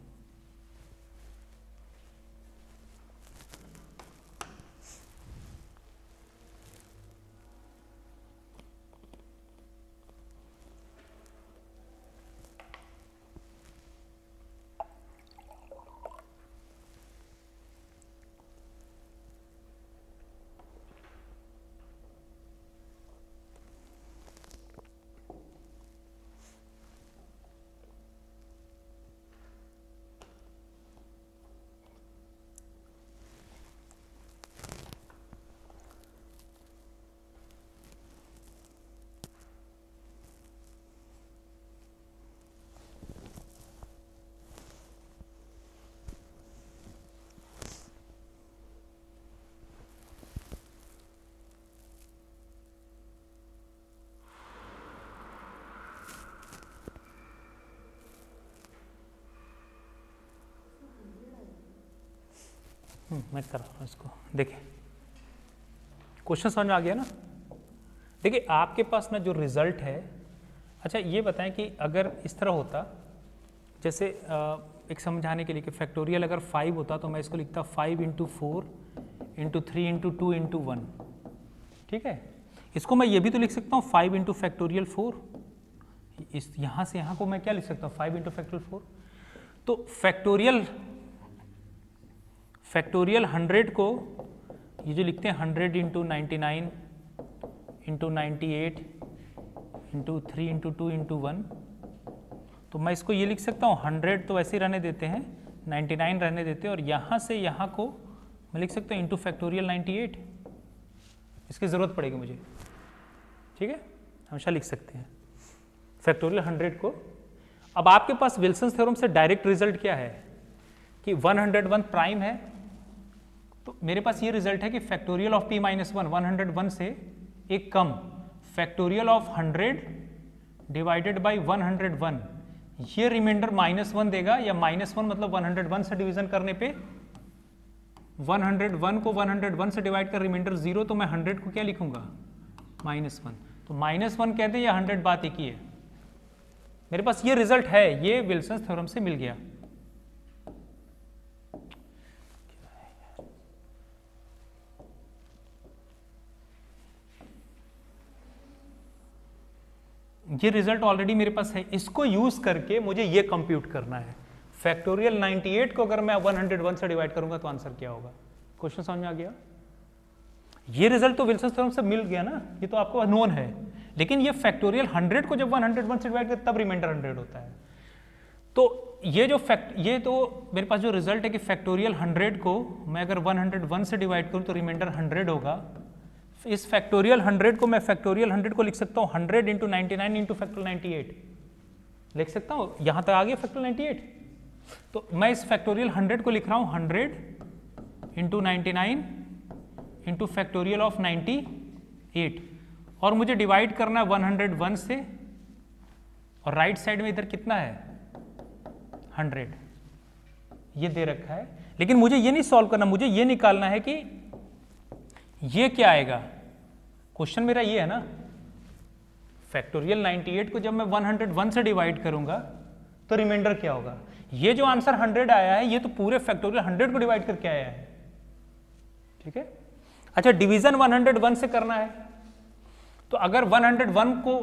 मैं कर रहा हूँ इसको, देखिए क्वेश्चन समझ में आ गया ना। देखिए आपके पास ना जो रिजल्ट है, अच्छा ये बताएं कि अगर इस तरह होता, जैसे एक समझाने के लिए कि फैक्टोरियल अगर 5 होता तो मैं इसको लिखता 5 इंटू 4 इंटू 3 इंटू 2 इंटू 1, ठीक है। इसको मैं ये भी तो लिख सकता हूँ 5 इंटू फैक्टोरियल 4, इस यहाँ से यहाँ को मैं क्या लिख सकता हूँ 5 इंटू फैक्टोरियल 4। तो फैक्टोरियल 100 को ये जो लिखते हैं 100 into 99 into 98 into 3 into 2 into 1, तो मैं इसको ये लिख सकता हूँ 100 तो ऐसे ही रहने देते हैं, 99 रहने देते हैं, और यहाँ से यहाँ को मैं लिख सकता हूँ इंटू फैक्टोरियल 98, इसकी ज़रूरत पड़ेगी मुझे, ठीक है, हमेशा लिख सकते हैं फैक्टोरियल 100 को। अब आपके पास विल्सन थ्योरम से डायरेक्ट रिजल्ट क्या है कि 101 प्राइम है, तो मेरे पास ये रिजल्ट है कि फैक्टोरियल ऑफ p माइनस 1 101 से एक कम, फैक्टोरियल ऑफ 100 डिवाइडेड बाई 101, ये रिमाइंडर -1 देगा, या -1 मतलब 101 से डिवीजन करने पे 101 को 101 से डिवाइड कर रिमाइंडर 0, तो मैं 100 को क्या लिखूंगा -1, तो -1 कहते हैं या 100 बात एक ही है। मेरे पास ये रिजल्ट है, ये विल्सन थ्योरम से मिल गया। ये रिजल्ट ऑलरेडी मेरे पास है, इसको यूज करके मुझे ये कंप्यूट करना है। फैक्टोरियल 98 को अगर मैं 101 से डिवाइड करूंगा तो आंसर क्या होगा। क्वेश्चन समझ में आ गया। ये रिजल्ट तो विल्सन थ्योरम से मिल गया ना, ये तो आपको नोन है, लेकिन ये फैक्टोरियल 100 को जब 101 से डिवाइड करते तब रिमाइंडर 100 होता है। तो ये तो मेरे पास जो रिजल्ट है कि फैक्टोरियल 100 को मैं अगर 101 से डिवाइड करूं तो रिमाइंडर 100 होगा। इस फैक्टोरियल 100 को मैं फैक्टोरियल 100 को लिख सकता हूँ 100 इंटू 99 इंटू फैक्टोरियल 98 लिख सकता हूँ। यहाँ तक आ गया फैक्टोरियल 98, तो मैं इस फैक्टोरियल 100 को लिख रहा हूँ 100 इंटू 99 इंटू फैक्टोरियल ऑफ 98, और मुझे डिवाइड करना है 101 से, और राइट साइड में इधर कितना है 100, ये दे रखा है। लेकिन मुझे ये नहीं सॉल्व करना, मुझे ये निकालना है कि ये क्या आएगा। क्वेश्चन मेरा ये है ना, फैक्टोरियल 98 को जब मैं 101 से डिवाइड करूंगा तो रिमाइंडर क्या होगा। ये जो आंसर 100 आया है ये तो पूरे फैक्टोरियल 100 को डिवाइड करके आया है, ठीक है। अच्छा, डिवीजन 101 से करना है, तो अगर 101 को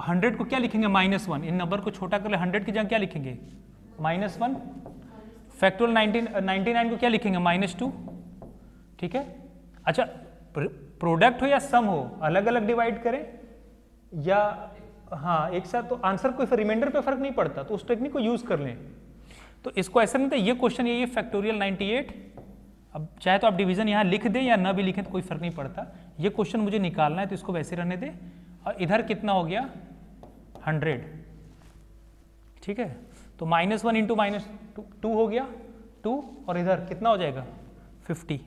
100 को क्या लिखेंगे -1, इन नंबर को छोटा कर ले, 100 की जगह क्या लिखेंगे -1, फैक्टोरियल 99 को क्या लिखेंगे -2, ठीक है। अच्छा, प्रोडक्ट हो या सम हो, अलग अलग डिवाइड करें या हाँ एक साथ, तो आंसर कोई रिमाइंडर पे फर्क नहीं पड़ता, तो उस टेक्निक को यूज कर लें। तो इसको ऐसा नहीं था, ये क्वेश्चन ये फैक्टोरियल 98, अब चाहे तो आप डिवीजन यहाँ लिख दें या ना भी लिखें तो कोई फर्क नहीं पड़ता। ये क्वेश्चन मुझे निकालना है तो इसको वैसे रहने दें, और इधर कितना हो गया 100, ठीक है। तो -1 इंटू -2 हो गया 2, और इधर कितना हो जाएगा 50।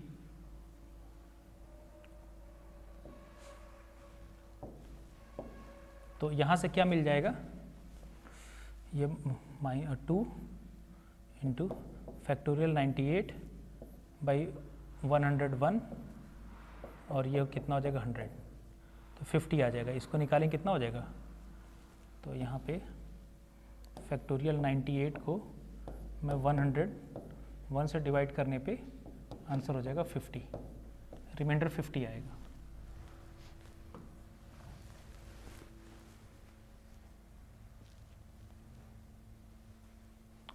तो यहाँ से क्या मिल जाएगा, ये 2 इंटू फैक्टोरियल 98 बाई 101, और ये कितना हो जाएगा 100, तो 50 आ जाएगा। इसको निकालें कितना हो जाएगा, तो यहाँ पे फैक्टोरियल 98 को मैं 101 से डिवाइड करने पे आंसर हो जाएगा 50, रिमाइंडर 50 आएगा।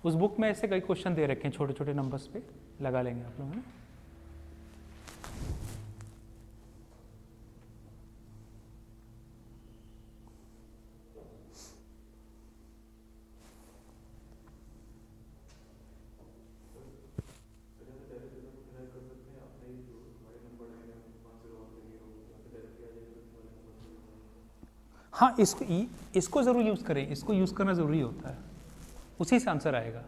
उस बुक में ऐसे कई क्वेश्चन दे रखे हैं, छोटे छोटे नंबर्स पे लगा लेंगे आप लोगों ने। हाँ, इसको जरूर यूज करें, इसको यूज करना जरूरी होता है, उसी से आंसर आएगा।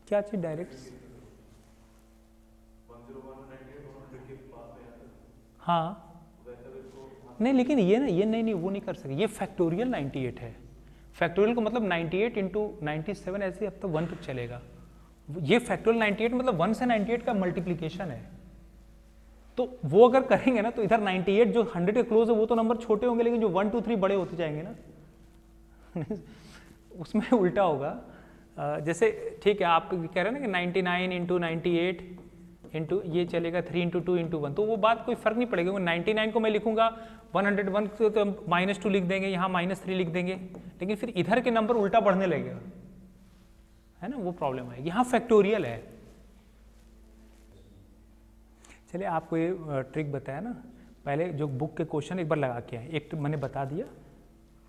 क्या चीज डायरेक्ट, हाँ नहीं, लेकिन ये ना, ये नहीं वो नहीं कर सके, ये फैक्टोरियल 98 है। फैक्टोरियल को मतलब 98 इंटू 97 ऐसे अब तो 1 तक चलेगा। ये फैक्टोरियल 98 मतलब 1 से 98 का मल्टीप्लीकेशन है। तो वो अगर करेंगे ना तो इधर 98 जो 100 के क्लोज है वो तो नंबर छोटे होंगे, लेकिन जो 1 2 3 बड़े होते जाएंगे ना उसमें उल्टा होगा। जैसे ठीक है आप कह रहे हैं ना कि 99 इंटू 98 इंटू ये चलेगा 3 इंटू 2 इंटू 1, तो वो बात कोई फर्क नहीं पड़ेगा। 99 को मैं लिखूंगा 101 को तो -2 लिख देंगे, यहाँ -3 लिख देंगे, लेकिन फिर इधर के नंबर उल्टा बढ़ने लगेगा, है ना, वो प्रॉब्लम है। यहाँ फैक्टोरियल है। चलिए आपको ये ट्रिक बताया ना, पहले जो बुक के क्वेश्चन एक बार लगा के आए, एक तो मैंने बता दिया।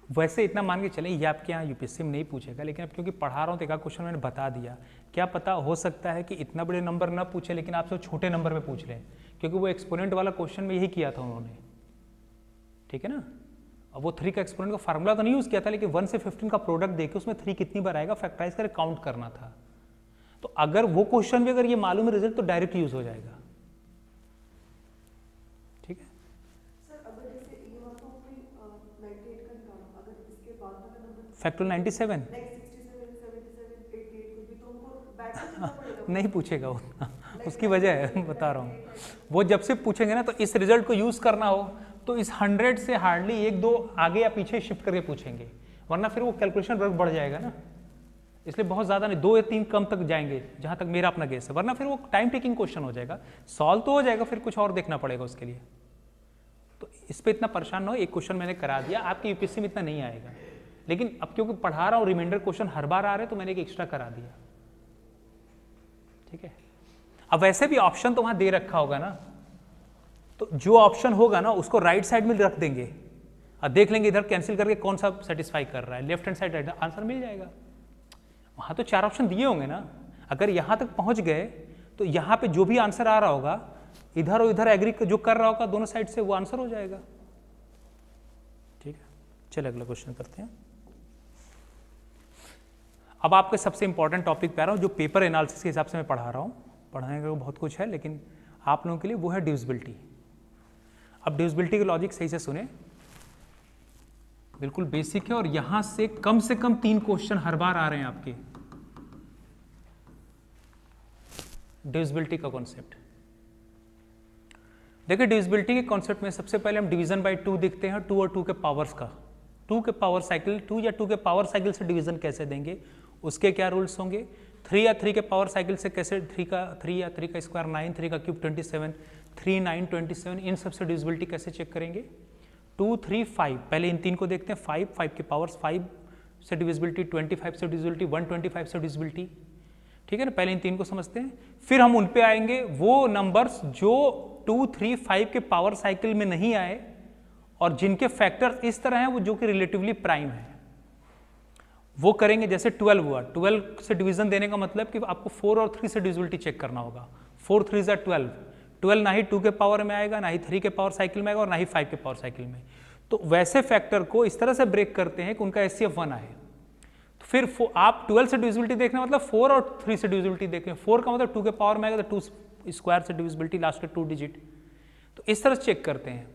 वैसे इतना मान के चलें ये आपके यहाँ यूपीएससी में नहीं पूछेगा, लेकिन अब क्योंकि पढ़ा रहा हूँ तो एक क्वेश्चन मैंने बता दिया। क्या पता हो सकता है कि इतना बड़े नंबर ना पूछे, लेकिन आपसे छोटे नंबर में पूछ लें, क्योंकि वो एक्सपोनेंट वाला क्वेश्चन में यही किया था उन्होंने, ठीक है ना। अब वो 3 का एक्सपोनेंट का फार्मूला तो नहीं यूज़ किया था, लेकिन 1 से 15 का प्रोडक्ट देके उसमें 3 कितनी बार आएगा फैक्टराइज करके काउंट करना था। तो अगर वो क्वेश्चन भी अगर ये मालूम है रिजल्ट, तो डायरेक्ट यूज हो जाएगा। ठीक है सर, अगर जैसे ये हुआ तो फिर 98 का निकालो, अगर इसके बाद का नंबर फैक्टोरियल 97 लाइक 67 77 88 कुछ भी, तो उनको बैक से चलना पड़ेगा। नहीं पूछेगा उतना, उसकी वजह है बता रहा हूँ। वो जब से पूछेंगे ना तो इस रिजल्ट को यूज करना हो तो इस 100 से हार्डली 1-2 आगे या पीछे शिफ्ट करके पूछेंगे, वरना फिर वो कैलकुलेशन वर्क बढ़ जाएगा ना। इसलिए बहुत ज़्यादा नहीं, 2 या 3 कम तक जाएंगे जहाँ तक मेरा अपना गेस है, वरना फिर वो टाइम टेकिंग क्वेश्चन हो जाएगा। सॉल्व तो हो जाएगा, फिर कुछ और देखना पड़ेगा उसके लिए। तो इस पर इतना परेशान ना हो, एक क्वेश्चन मैंने करा दिया, आपके यूपीएससी में इतना नहीं आएगा, लेकिन अब क्योंकि पढ़ा रहा हूँ रिमाइंडर क्वेश्चन हर बार आ रहे तो मैंने एक एक्स्ट्रा करा दिया। ठीक है, अब वैसे भी ऑप्शन तो वहाँ दे रखा होगा ना, तो जो ऑप्शन होगा ना उसको राइट साइड में रख देंगे और देख लेंगे इधर कैंसिल करके कौन सा सेटिस्फाई कर रहा है, लेफ्ट हैंड साइड आंसर मिल जाएगा। वहाँ तो 4 ऑप्शन दिए होंगे ना, अगर यहाँ तक पहुँच गए तो यहाँ पे जो भी आंसर आ रहा होगा इधर और इधर एग्री जो कर रहा होगा दोनों साइड से, वो आंसर हो जाएगा। ठीक है, चलिए अगला क्वेश्चन करते हैं। अब आपके सबसे इंपॉर्टेंट टॉपिक पे आ रहा हूँ, जो पेपर एनालिसिस के हिसाब से मैं पढ़ा रहा हूँ। पढ़ाने का बहुत कुछ है, लेकिन आप लोगों के लिए वो है डिविजिबिलिटी। अब डिविजिबिलिटी के लॉजिक सही से सुने, बिल्कुल बेसिक है, और यहां से कम 3 क्वेश्चन हर बार आ रहे हैं आपके डिविजिबिलिटी का कॉन्सेप्ट। देखिए डिविजिबिलिटी के कॉन्सेप्ट में सबसे पहले हम डिवीजन बाय 2 देखते हैं, 2 और 2 के पावर्स का। 2 के पावर साइकिल, 2 या 2 के पावर साइकिल से डिवीजन कैसे देंगे, उसके क्या रूल्स होंगे। 3 या 3 के पावर साइकिल से कैसे 3 या 3 का स्क्वायर 9, 3 का क्यूब 27, 3 9 27, इन सबसे डिविजिबिलिटी कैसे चेक करेंगे। 2 3 5, पहले इन 3 को देखते हैं। 5 के पावर्स 5 से डिविजिबिलिटी, 25 से डिविजिबिलिटी, 125 से डिविजिबिलिटी। ठीक है ना, पहले इन 3 को समझते हैं, फिर हम उन पे आएंगे वो नंबर्स जो 2 3 5 के पावर साइकिल में नहीं आए और जिनके फैक्टर इस तरह हैं वो जो कि रिलेटिवली प्राइम है, वो करेंगे। जैसे 12 हुआ, 12 से डिवीजन देने का मतलब कि आपको 4 और 3 से डिविजिबिलिटी चेक करना होगा। 4 3 जा 12, 12 ना ही 2 के पावर में आएगा, ना ही 3 के पावर साइकिल में आएगा, और ना ही 5 के पावर साइकिल में। तो वैसे फैक्टर को इस तरह से ब्रेक करते हैं कि उनका HCF 1 आए। तो फिर आप 12 से डिविजिबिलिटी देखना मतलब 4 और 3 से डिविजिबिलिटी देखें। 4 का मतलब 2 के पावर में आएगा तो 2 स्क्वायर से डिविजिबिलिटी, लास्ट के 2 डिजिट। तो इस तरह से चेक करते हैं।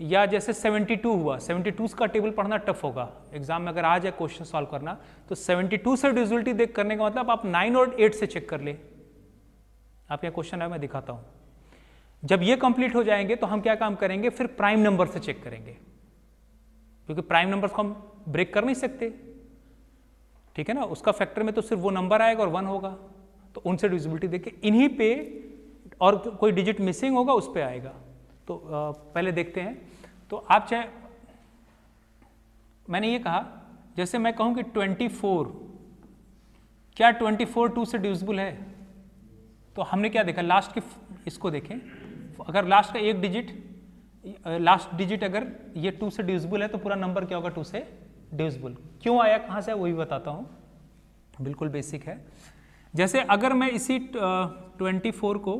या जैसे 72 हुआ, 72 का टेबल पढ़ना टफ होगा, एग्जाम में अगर आ जाए क्वेश्चन सॉल्व करना, तो 72 से डिविजिबिलिटी देख करने का मतलब आप 9 और 8 से चेक कर ले। आप यहाँ क्वेश्चन है मैं दिखाता हूँ। जब ये कंप्लीट हो जाएंगे तो हम क्या काम करेंगे, फिर प्राइम नंबर से चेक करेंगे, क्योंकि प्राइम नंबर्स को हम ब्रेक कर नहीं सकते। ठीक है ना, उसका फैक्टर में तो सिर्फ वो नंबर आएगा और 1 होगा, तो उनसे डिविजिबिलिटी देख के इन्हीं पे, और कोई डिजिट मिसिंग होगा उस पर आएगा। तो पहले देखते हैं। तो आप चाहे, मैंने ये कहा, जैसे मैं कहूं कि 24, क्या 24 2 से डिविजिबल है? तो हमने क्या देखा, लास्ट के इसको देखें, अगर लास्ट का एक डिजिट, लास्ट डिजिट अगर ये 2 से डिविजिबल है तो पूरा नंबर क्या होगा, 2 से डिविजिबल। क्यों आया, कहाँ से, वो भी बताता हूँ, बिल्कुल बेसिक है। जैसे अगर मैं इसी 24 को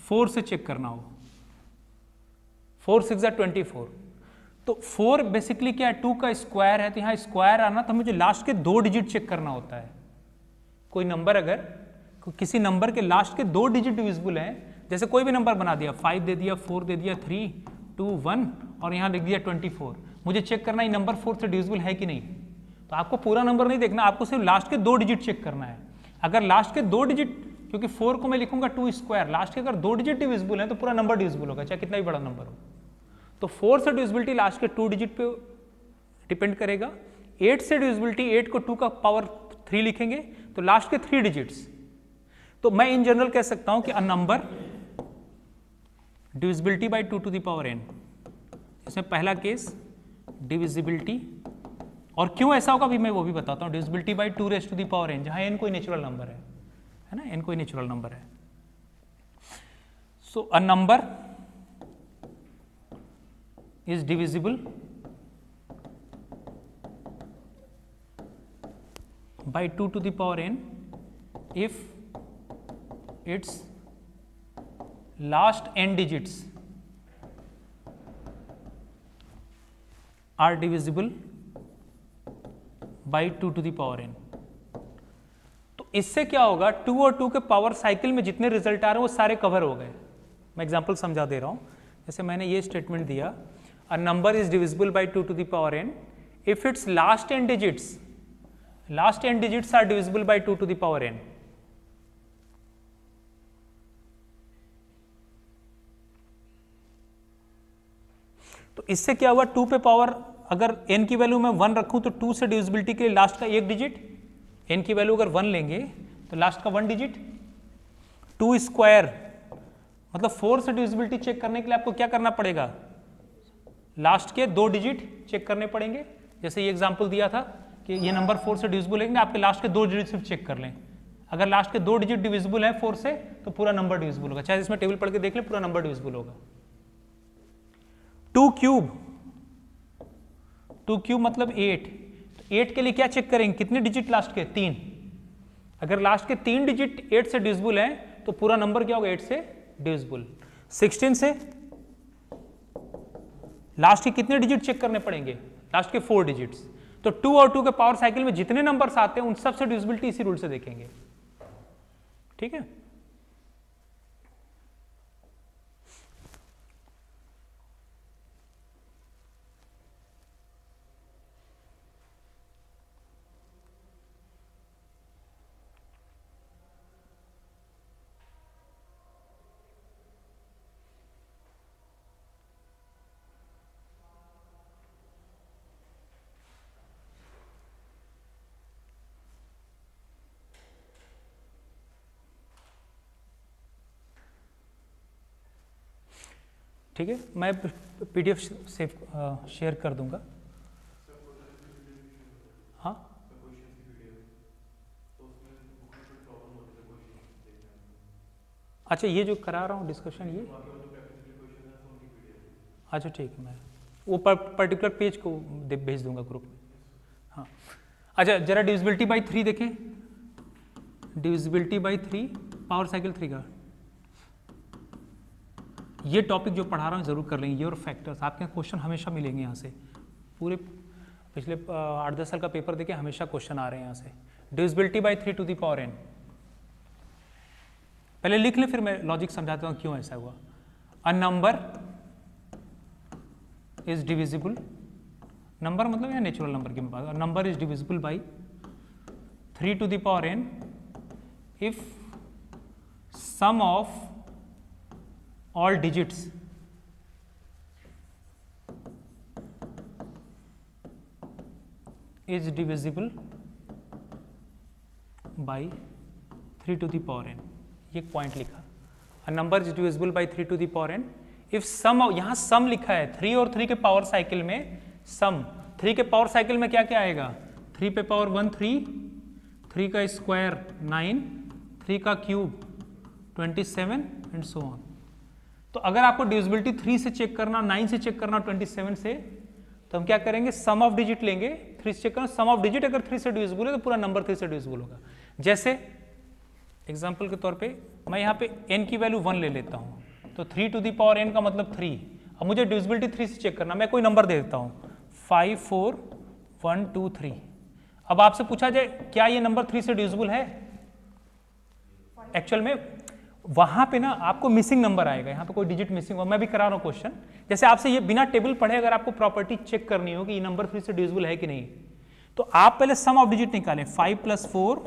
4 से चेक करना हो, 4 6 24, तो 4 बेसिकली क्या है, 2 का स्क्वायर है, तो यहाँ स्क्वायर आना तो मुझे लास्ट के 2 डिजिट चेक करना होता है। कोई नंबर अगर किसी नंबर के लास्ट के 2 डिजिट डिविजिबल हैं, जैसे कोई भी नंबर बना दिया, 5 दे दिया, 4 दे दिया, 3 2 1 और यहाँ लिख दिया 24। मुझे चेक करना है नंबर 4 से डिविजिबल है कि नहीं। तो आपको पूरा नंबर नहीं देखना, आपको सिर्फ लास्ट के 2 डिजिट चेक करना है। अगर लास्ट के 2 डिजिट, क्योंकि 4 को मैं लिखूंगा 2 स्क्वायर, लास्ट के अगर 2 डिजिट डिविजिबल है तो पूरा नंबर डिविजिबल होगा, चाहे कितना भी बड़ा नंबर हो। तो 4 से डिविजिबिलिटी लास्ट के 2 डिजिट पे डिपेंड करेगा। 8 से डिविजिबिलिटी, 8 को 2 का पावर 3 लिखेंगे तो लास्ट के 3 डिजिट्स। तो मैं इन जनरल कह सकता हूं कि a number divisibility by 2 to the power n। इसमें पहला केस डिविजिबिलिटी, और क्यों ऐसा होगा भी मैं वो भी बताता हूं। Divisibility by 2 raise to the power n, जहां n कोई नेचुरल नंबर है ना, n कोई नेचुरल नंबर है। So a number is divisible by 2 to the power n if its last n digits are divisible by 2 to the power n। तो इससे क्या होगा, 2 और 2 के पावर साइकिल में जितने रिजल्ट आ रहे हैं वो सारे कवर हो गए। मैं एग्जांपल समझा दे रहा हूं। जैसे मैंने ये स्टेटमेंट दिया, a number is divisible by 2 to the power n if its last n digits are divisible by 2 to the power n। तो इससे क्या हुआ, 2 पे पावर अगर n की वैल्यू मैं 1 रखूं तो 2 से डिविजिबिलिटी के लिए लास्ट का एक डिजिट, n की वैल्यू अगर 1 लेंगे तो लास्ट का 1 डिजिट। 2 स्क्वायर मतलब 4 से डिविजिबिलिटी चेक करने के लिए आपको क्या करना पड़ेगा, लास्ट के 2 डिजिट चेक करने पड़ेंगे। जैसे ये एग्जांपल दिया था कि ये नंबर 4 से डिविजिबल है, आपके लास्ट के 2 डिजिट सिर्फ चेक कर लें। अगर लास्ट के 2 डिजिट डिविजिबल है 4 से तो पूरा नंबर डिविजिबल होगा, चाहे इसमें टेबल पढ़ के देख ले, पूरा नंबर डिविजिबल होगा। 2 क्यूब मतलब 8। तो 8 के लिए क्या चेक करेंगे, कितने डिजिट लास्ट के, 3। अगर लास्ट के 3 डिजिट 8 से डिविजिबल है तो पूरा नंबर क्या होगा, 8 से डिविजिबल। 16 से लास्ट के कितने डिजिट चेक करने पड़ेंगे, लास्ट के 4 डिजिट्स। तो 2 और 2 के पावर साइकिल में जितने नंबर्स आते हैं उन सब से डिविजिबिलिटी इसी रूल से देखेंगे। ठीक है, ठीक है, मैं पीडीएफ शेयर कर दूंगा। हाँ, अच्छा ये जो करा रहा हूँ डिस्कशन ये, अच्छा ठीक है, मैं वो पर्टिकुलर पेज को भेज दूंगा ग्रुप में। हाँ, अच्छा जरा डिविजिबिलिटी बाई 3 देखें। डिविजिबिलिटी बाई 3 पावर साइकिल 3 का ये टॉपिक जो पढ़ा रहा हूँ जरूर कर लेंगे। ये और फैक्टर्स आपके क्वेश्चन हमेशा मिलेंगे यहाँ से, पूरे पिछले 8-10 साल का पेपर देखे हमेशा क्वेश्चन आ रहे हैं यहाँ से। Divisibility by 3 to the power n, पहले लिख ले फिर मैं लॉजिक समझाता हूँ क्यों ऐसा हुआ। A number is divisible, number मतलब यहाँ नेचुरल नंबर की बात, number is divisible by 3 to the power n if sum of all digits is divisible by 3 to the power n। ये पॉइंट लिखा, a number is divisible by 3 to the power n if sum, यहाँ sum लिखा है 3 और 3 के पावर साइकिल में sum, 3 के पावर साइकिल में क्या क्या आएगा, 3 पे पावर 1 3, 3 का स्क्वायर 9, 3 का क्यूब 27 एंड सो ऑन। तो अगर आपको डिविजिबिलिटी 3 से चेक करना, 9 से चेक करना, 27 से, तो हम क्या करेंगे, सम ऑफ डिजिट लेंगे। 3 से चेक करना, सम ऑफ डिजिट अगर 3 से डिविजिबल है तो पूरा नंबर 3 से डिविजिबल होगा। जैसे एग्जांपल के तौर पे मैं यहाँ पे n की वैल्यू 1 ले लेता हूँ, तो 3 टू द पावर n का मतलब 3। अब मुझे डिविजिबिलिटी 3 से चेक करना, मैं कोई नंबर दे देता हूँ 5 4 1 2 3। अब आपसे पूछा जाए क्या ये नंबर 3 से डिविजिबल है, एक्चुअल में वहां पे ना आपको मिसिंग नंबर आएगा, यहाँ पे कोई डिजिट मिसिंग हो। मैं भी करा रहा हूँ क्वेश्चन, जैसे आपसे ये बिना टेबल पढ़े अगर आपको प्रॉपर्टी चेक करनी हो कि ये नंबर 3 से डिविजिबल है कि नहीं, तो आप पहले सम ऑफ डिजिट निकालें। 5 + 4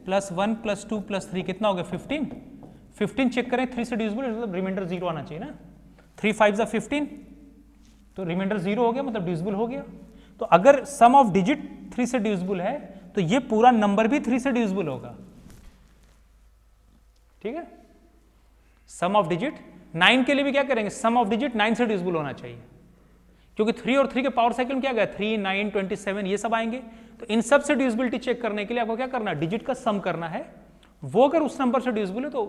+ 1 + 2 + 3 कितना हो गया 15। 15 चेक करें 3 से डिविजिबल, मतलब रिमाइंडर 0 आना चाहिए ना। 3 5 = 15, तो रिमाइंडर 0 हो गया, मतलब डिविजिबल हो गया। तो अगर सम ऑफ डिजिट 3 से डिविजिबल है तो ये पूरा नंबर भी 3 से डिविजिबल होगा। ठीक है, सम ऑफ डिजिट 9 के लिए भी क्या करेंगे, सम ऑफ डिजिट 9 से डिविजिबल होना चाहिए, क्योंकि 3 और 3 के पावर साइकिल में क्या गया 3 9 27 ये सब आएंगे। तो इन सब से डिविजिबिलिटी चेक करने के लिए आपको क्या करना है, डिजिट का सम करना है। वो अगर उस नंबर से डिविजिबल है तो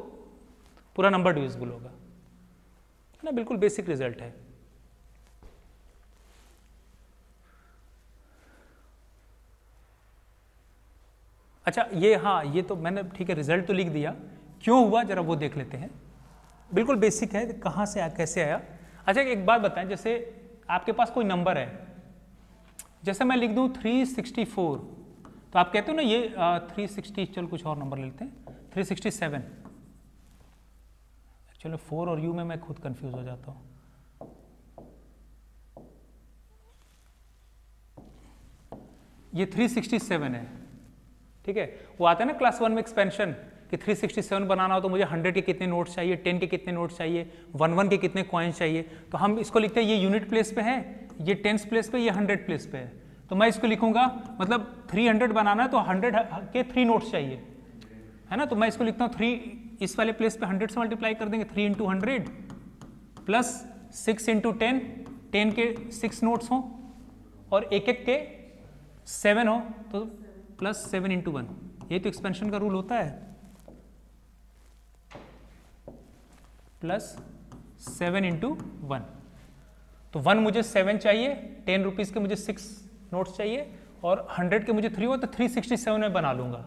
पूरा नंबर डिविजिबल होगा ना। बिल्कुल बेसिक रिजल्ट है। अच्छा ये, हाँ ये तो मैंने ठीक है रिजल्ट तो लिख दिया, क्यों हुआ जरा वो देख लेते हैं। बिल्कुल बेसिक है, कहाँ से आया कैसे आया। अच्छा एक बात बताएं, जैसे आपके पास कोई नंबर है, जैसे मैं लिख दूं 364, तो आप कहते हो ना ये 360, चलो कुछ और नंबर लेते हैं 367। चलो 4 और यू में मैं खुद कंफ्यूज हो जाता हूँ। ये 367 है, ठीक है। वो आता है ना क्लास 1 में एक्सपेंशन कि 367 बनाना हो तो मुझे 100 के कितने नोट्स चाहिए, 10 के कितने नोट्स चाहिए, 1 के कितने कॉइन्स चाहिए। तो हम इसको लिखते हैं ये यूनिट प्लेस पे है, ये टेंस प्लेस पे, ये 100 प्लेस पे है। तो मैं इसको लिखूंगा, मतलब 300 बनाना है तो 100 के 3 नोट्स चाहिए, है ना। तो मैं इसको लिखता हूँ 3 इस वाले प्लेस पे 100 से मल्टीप्लाई कर देंगे, 3 × 100 प्लस 6 × 10, 10 के 6 नोट्स हों और एक एक के 7 हो तो प्लस 7 × 1। ये तो एक्सपेंशन का रूल होता है, प्लस 7 × 1। तो 1 मुझे 7 चाहिए, 10 रुपीज़ के मुझे 6 नोट्स चाहिए और 100 के मुझे 3 हो तो 367 में बना लूंगा।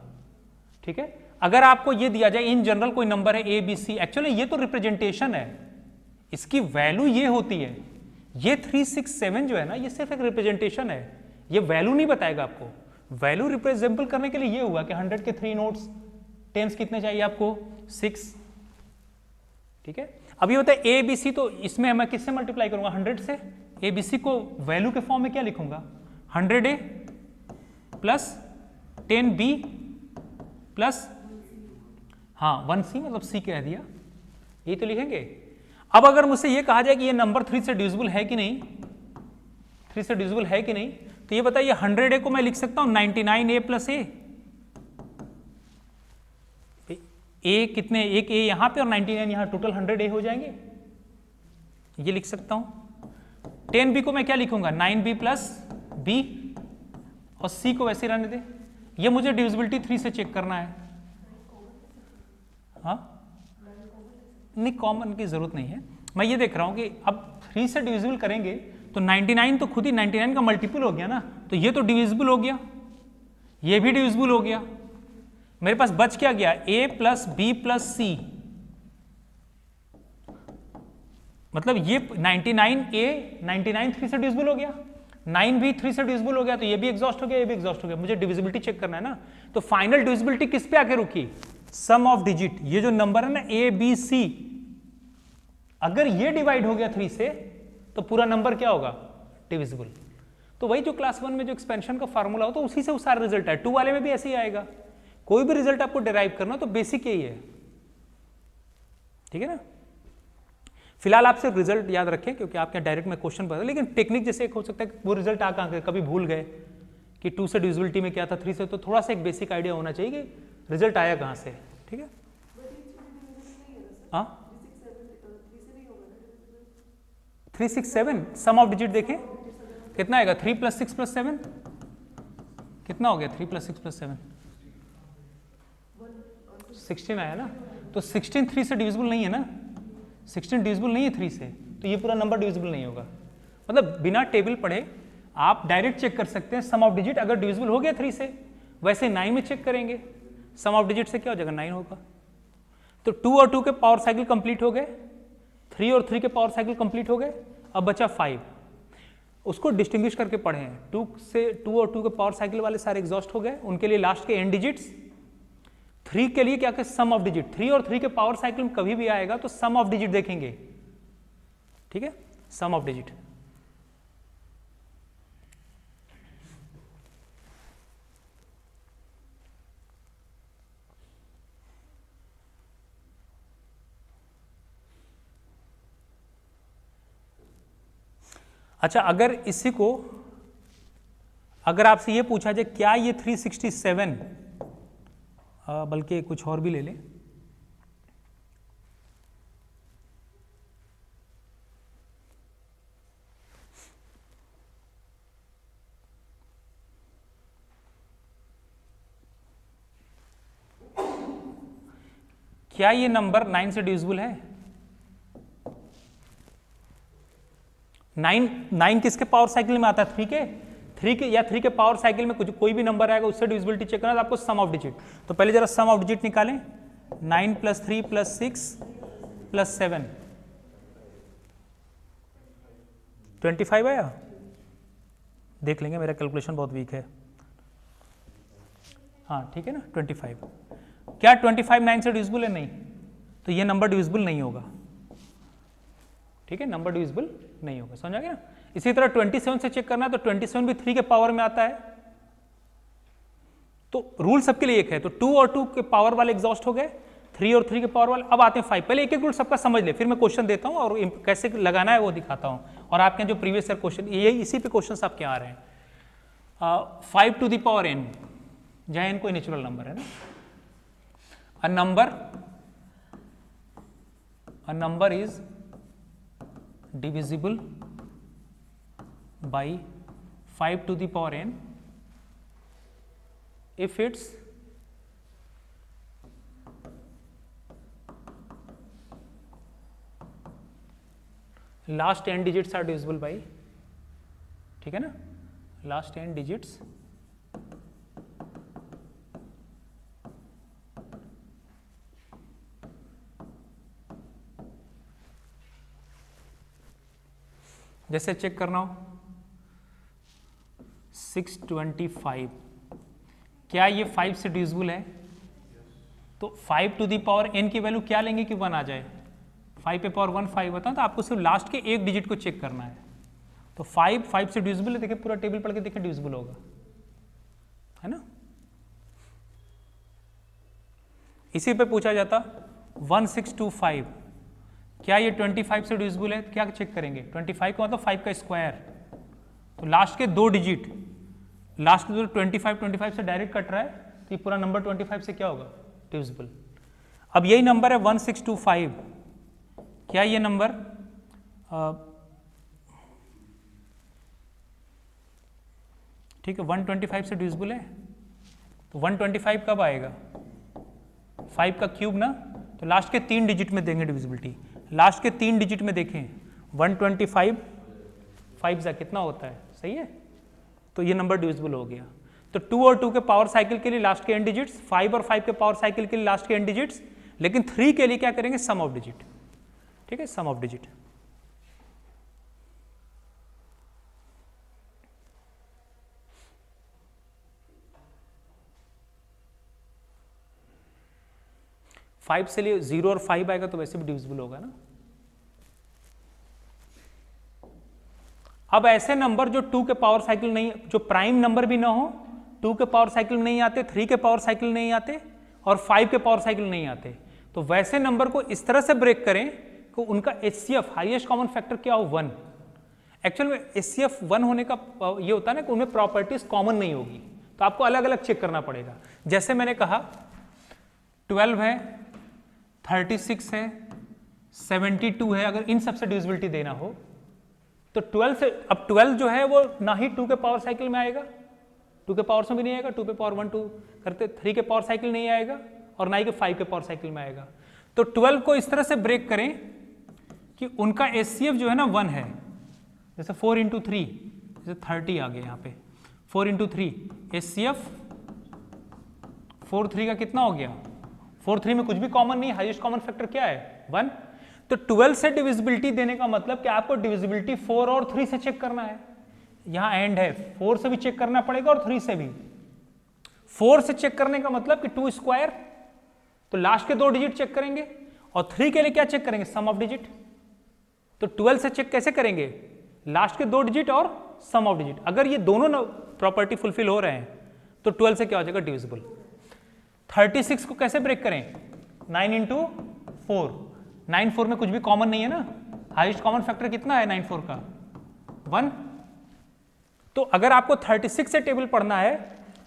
ठीक है, अगर आपको ये दिया जाए इन जनरल कोई नंबर है ए बी सी, एक्चुअली ये तो रिप्रेजेंटेशन है, इसकी वैल्यू ये होती है। ये 367 जो है ना, ये सिर्फ एक रिप्रेजेंटेशन है, ये वैल्यू नहीं बताएगा आपको। वैल्यू रिप्रेजेंट करने के लिए ये हुआ कि 100 के 3 नोट्स, टेंस कितने चाहिए आपको 6। ठीक है, अब ये होता है ए बी सी, तो इसमें मैं किससे मल्टीप्लाई करूंगा 100 से। ए बी सी को वैल्यू के फॉर्म में क्या लिखूंगा, 100A plus 10B plus 1C, मतलब C कह दिया, ये तो लिखेंगे। अब अगर मुझसे ये कहा जाए कि ये नंबर 3 से डिविजिबल है कि नहीं, 3 से डिविजिबल है कि नहीं, तो ये बताइए 100A को मैं लिख सकता हूं 99A प्लस A। ए कितने, एक ए यहां पे और 99 यहां, टोटल 100A हो जाएंगे, ये लिख सकता हूं। 10B को मैं क्या लिखूंगा 9B प्लस B, और C को वैसे रहने दे। ये मुझे डिविजिबिलिटी 3 से चेक करना है। हाँ नहीं, कॉमन की जरूरत नहीं है। मैं ये देख रहा हूं कि अब 3 से डिविजिबल करेंगे तो 99 तो खुद ही 99 का मल्टीपल हो गया ना, तो ये तो डिविजिबल हो गया, ये भी डिविजिबल हो गया। मेरे पास बच क्या गया A plus B plus C, मतलब ये 99A 99 3 से डिविजिबल हो गया, 9B 3 से डिविजिबल हो गया, तो ये भी एग्जॉस्ट हो गया, ये भी एग्जॉस्ट हो गया। मुझे डिविजिबिलिटी चेक करना है ना, तो फाइनल डिविजिबिलिटी किस पे आके रुकी, सम ऑफ डिजिट। ये जो नंबर है ना A B C, अगर ये डिवाइड हो गया 3 से तो पूरा नंबर क्या होगा डिविजिबल। तो वही जो क्लास 1 में जो एक्सपेंशन का फार्मूला हो, तो उसी से वो सारा रिजल्ट है। 2 वाले में भी ऐसे ही आएगा। कोई भी रिजल्ट आपको डिराइव करना तो बेसिक यही है, ठीक है ना। फिलहाल आप सिर्फ रिजल्ट याद रखें, क्योंकि आपके डायरेक्ट में क्वेश्चन पता है, लेकिन टेक्निक जैसे एक हो सकता है वो रिजल्ट आ कहाँ गए, कभी भूल गए कि 2 से डिविजिबिलिटी में क्या था, 3 से, तो थोड़ा सा एक बेसिक आइडिया होना चाहिए कि रिजल्ट आया कहाँ से। ठीक है, हाँ 367 सम ऑफ डिजिट देखें कितना आएगा, 3 + 6 + 7 कितना हो गया, 3 + 6 + 7 16 आया ना। तो 16 3 से डिविजिबल नहीं है ना, 16 डिविजिबल नहीं है 3 से, तो ये पूरा नंबर डिविजिबल नहीं होगा। मतलब बिना टेबल पढ़े आप डायरेक्ट चेक कर सकते हैं सम ऑफ डिजिट, अगर डिविजिबल हो गया 3 से। वैसे 9 में चेक करेंगे, सम ऑफ डिजिट से क्या हो जाएगा 9 होगा। तो 2 और 2 के पावर साइकिल कंप्लीट हो गए, 3 और 3 के पावर साइकिल कंप्लीट हो गए, अब बचा 5। उसको डिस्टिंग्विश करके पढ़े हैं, 2 और 2 के पावर साइकिल वाले सारे एग्जॉस्ट हो गए, उनके लिए लास्ट के एंड डिजिट्स 3 के लिए क्या सम ऑफ डिजिट, 3 और 3 के पावर साइकिल में कभी भी आएगा तो सम ऑफ डिजिट देखेंगे, ठीक है, सम ऑफ डिजिट। अच्छा, अगर इसी को अगर आपसे ये पूछा जाए क्या ये 367, बल्कि कुछ और भी ले लें, क्या ये नंबर 9 से डिविजिबल है? 9 किसके पावर साइकिल में आता है? 3 के या 3 के पावर साइकिल में कुछ कोई भी नंबर आएगा उससे डिविजिबिलिटी चेक करना, तो आपको सम ऑफ डिजिट। तो पहले जरा सम ऑफ डिजिट निकालें। 9 + 3 + 6 + 7 25 आया? देख लेंगे, मेरा कैलकुलेशन बहुत वीक है। हाँ ठीक है ना, 25। क्या 25 9 से डिविजिबल है? नहीं, तो ये नंबर डिविजिबल नहीं होगा, ठीक है, नंबर डिविजिबल नहीं होगा, समझ आ गया ना। इसी तरह 27 से चेक करना है, तो 27 भी 3 के पावर में आता है, तो रूल सबके लिए एक है, तो 2 और 2 के पावर वाले एग्जॉस्ट हो गए, 3 और 3 के पावर वाले। अब आते हैं 5। पहले एक एक रूल सबका समझ ले, फिर मैं क्वेश्चन देता हूं और कैसे लगाना है वो दिखाता हूं, और आपके जो प्रीवियस ईयर क्वेश्चन, ये इसी पे क्वेश्चन आपके आ रहे हैं। 5 to the power n, जहां n कोई नेचुरल नंबर है ना। A number is divisible by 5 to the power n if its last n digits are divisible by, ठीक है ना, last n digits जैसे चेक करना हो 625, क्या ये 5 से डिविजिबल है? तो 5 to the power n की वैल्यू क्या लेंगे कि 1 आ जाए? 5 पे पावर 1 5 होता है, तो आपको सिर्फ लास्ट के एक डिजिट को चेक करना है। तो 5 से डिविजिबल है, देखिए पूरा टेबल पढ़ के देखिए डिविजिबल होगा, है ना। इसी पे पूछा जाता 1625, क्या ये 25 से डिविजिबल है? क्या चेक करेंगे? 25 का मतलब 5 का स्क्वायर, तो लास्ट के दो डिजिट, लास्ट के 25 से डायरेक्ट कट रहा है, तो ये पूरा नंबर 25 से क्या होगा? डिविजिबल। अब यही नंबर है 1625, क्या ये नंबर ठीक है 125 से डिविजिबल है? तो 125 कब आएगा? 5 का क्यूब ना, तो लास्ट के 3 डिजिट में देंगे डिविजिबिलिटी। लास्ट के 3 डिजिट में देखें 125 5 जा कितना होता है? सही है, तो ये नंबर डिविजिबल हो गया। तो 2 और 2 के पावर साइकिल के लिए लास्ट के n डिजिट्स, 5 और 5 के पावर साइकिल के लिए लास्ट के n डिजिट्स, लेकिन 3 के लिए क्या करेंगे? सम ऑफ डिजिट, ठीक है, सम ऑफ डिजिट। फाइव से लिए 0 और 5 आएगा तो वैसे भी डिविजिबल होगा ना। अब ऐसे नंबर जो 2 के पावर साइकिल नहीं, जो प्राइम नंबर भी ना हो, 2 के पावर साइकिल में नहीं आते, 3 के पावर साइकिल में नहीं आते और 5 के पावर साइकिल में नहीं आते, तो वैसे नंबर को इस तरह से ब्रेक करें कि उनका HCF हाईएस्ट कॉमन फैक्टर क्या हो? 1। एक्चुअल में HCF 1 होने का ये होता है ना कि उनमें प्रॉपर्टीज कॉमन नहीं होगी, तो आपको अलग अलग चेक करना पड़ेगा। जैसे मैंने कहा 12 है, 36 है, 72 है, अगर इन सबसे डिविजिबिलिटी देना हो तो 12 से, अब 12 जो है वो ना ही 2 के पावर साइकिल में आएगा, 2 के पावर में भी नहीं आएगा, 2 पे पावर 1 2 करते 3 के पावर साइकिल नहीं आएगा, और ना ही कि 5 के पावर साइकिल में आएगा। तो 12 को इस तरह से ब्रेक करें कि उनका HCF जो है ना 1 है। जैसे 4 × 3, जैसे 30 आ गया यहाँ पे, 4 × 3 HCF 4 3 का कितना हो गया? 4 3 में कुछ भी कॉमन नहीं, हाईएस्ट कॉमन फैक्टर क्या है? 1। तो 12 से डिविजिबिलिटी देने का मतलब कि आपको डिविजिबिलिटी 4 और 3 से चेक करना है। यहां एंड है, 4 से भी चेक करना पड़ेगा और 3 से भी। 4 से चेक करने का मतलब कि 2 स्क्वायर तो लास्ट के 2 डिजिट चेक करेंगे, और 3 के लिए क्या चेक करेंगे, सम ऑफ डिजिट। तो 12 से चेक कैसे करेंगे, लास्ट के 2 डिजिट और सम ऑफ डिजिट। अगर ये दोनों प्रॉपर्टी फुलफिल हो रहे हैं तो 12 से क्या हो जाएगा, डिविजिबल। 36 को कैसे ब्रेक करें, 9 इंटू 4। 9 4 में कुछ भी कॉमन नहीं है ना, हाईएस्ट कॉमन फैक्टर कितना है 9 4 का, 1। तो अगर आपको 36 से टेबल पढ़ना है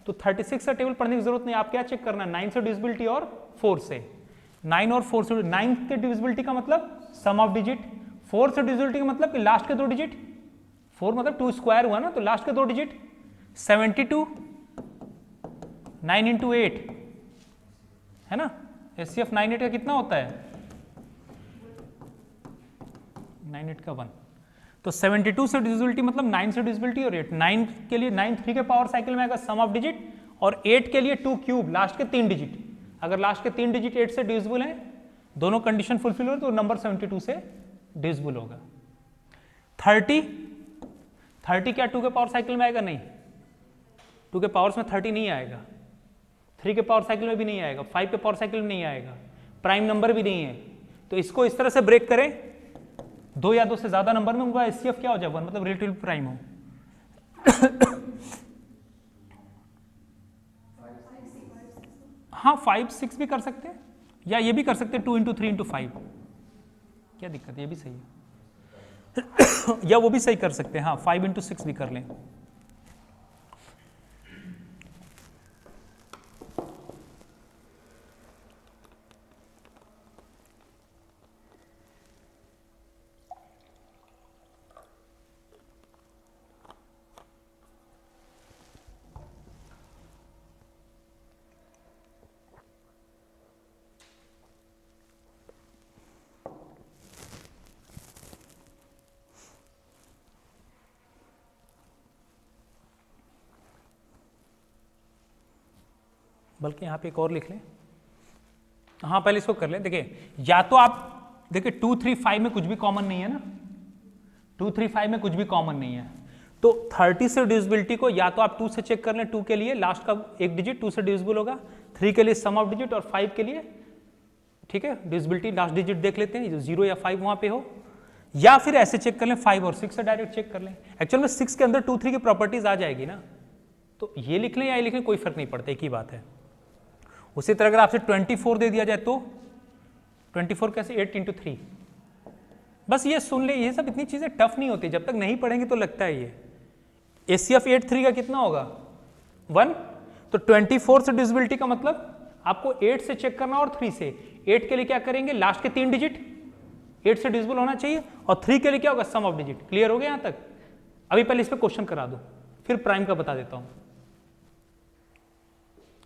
तो 36 से टेबल पढ़ने की जरूरत नहीं, आप क्या चेक करना है, 9 से डिविजिबिलिटी और 4 से। 9 और 4 से, 9 के डिविजिबिलिटी का मतलब सम ऑफ डिजिट, 4 से डिविजिबिलिटी का मतलब कि लास्ट के 2 डिजिट, 4 मतलब 2 स्क्वायर हुआ ना, तो लास्ट के 2 डिजिट। 72 9 इंटू 8 है ना, HCF 9 8 का कितना होता है, 9 8 का 1। तो 72 से डिविजिबिलिटी मतलब 9 से डिविजिबिलिटी और 8। 9 के लिए 9 3 के पावर साइकिल में आएगा सम ऑफ डिजिट, और 8 के लिए 2 क्यूब, लास्ट के 3 डिजिट। अगर लास्ट के 3 डिजिट 8 से डिविजिबल हैं, दोनों कंडीशन फुलफिल हो तो नंबर 72 से डिविजिबल होगा। 30 क्या 2 के पावर साइकिल में आएगा, नहीं, 2 के पावर्स में 30 नहीं आएगा, 3 के पावर साइकिल में भी नहीं आएगा, 5 के पावर साइकिल में नहीं आएगा, प्राइम नंबर भी नहीं है। तो इसको इस तरह से ब्रेक करें, 2 या 2 से ज्यादा नंबर में उनका HCF क्या हो जाए, 1, मतलब रिलेटिव प्राइम हो। हाँ 5 6 भी कर सकते हैं, या ये भी कर सकते हैं 2 इंटू 3 इंटू 5, क्या दिक्कत है, ये भी सही है। या वो भी सही कर सकते हैं, हाँ 5 इंटू 6 भी कर लें। बल्कि यहाँ पे एक और लिख लें, हाँ पहले इसको कर लें। देखिए या तो आप देखिए 2 3 5 में कुछ भी कॉमन नहीं है ना, 2 3 5 में कुछ भी कॉमन नहीं है, तो 30 से डिविजिबिलिटी को या तो आप 2 से चेक कर लें, 2 के लिए लास्ट का एक डिजिट 2 से डिविजिबल होगा, 3 के लिए सम ऑफ डिजिट, और 5 के लिए ठीक है डिविजिबिलिटी लास्ट डिजिट देख लेते हैं, 0 या 5 वहां पे हो, या फिर ऐसे चेक कर लें 5 और 6 से डायरेक्ट चेक कर लें। एक्चुअल में 6 के अंदर 2 3 की प्रॉपर्टीज आ जाएगी ना, तो ये लिख लें या ये लिख लें कोई फर्क नहीं पड़ता, एक ही बात है। उसी तरह अगर आपसे 24 दे दिया जाए तो 24 कैसे, 8 इंटू 3। बस ये सुन ले, ये सब इतनी चीजें टफ नहीं होती, जब तक नहीं पढ़ेंगे तो लगता है ये। HCF 8 3 का कितना होगा, 1। तो 24 से डिविजिबिलिटी का मतलब आपको 8 से चेक करना और 3 से। 8 के लिए क्या करेंगे, लास्ट के 3 डिजिट 8 से डिविजिबल होना चाहिए, और 3 के लिए क्या होगा, सम ऑफ डिजिट। क्लियर हो गया यहां तक? अभी पहले इस पे क्वेश्चन करा दो, फिर प्राइम का बता देता हूं,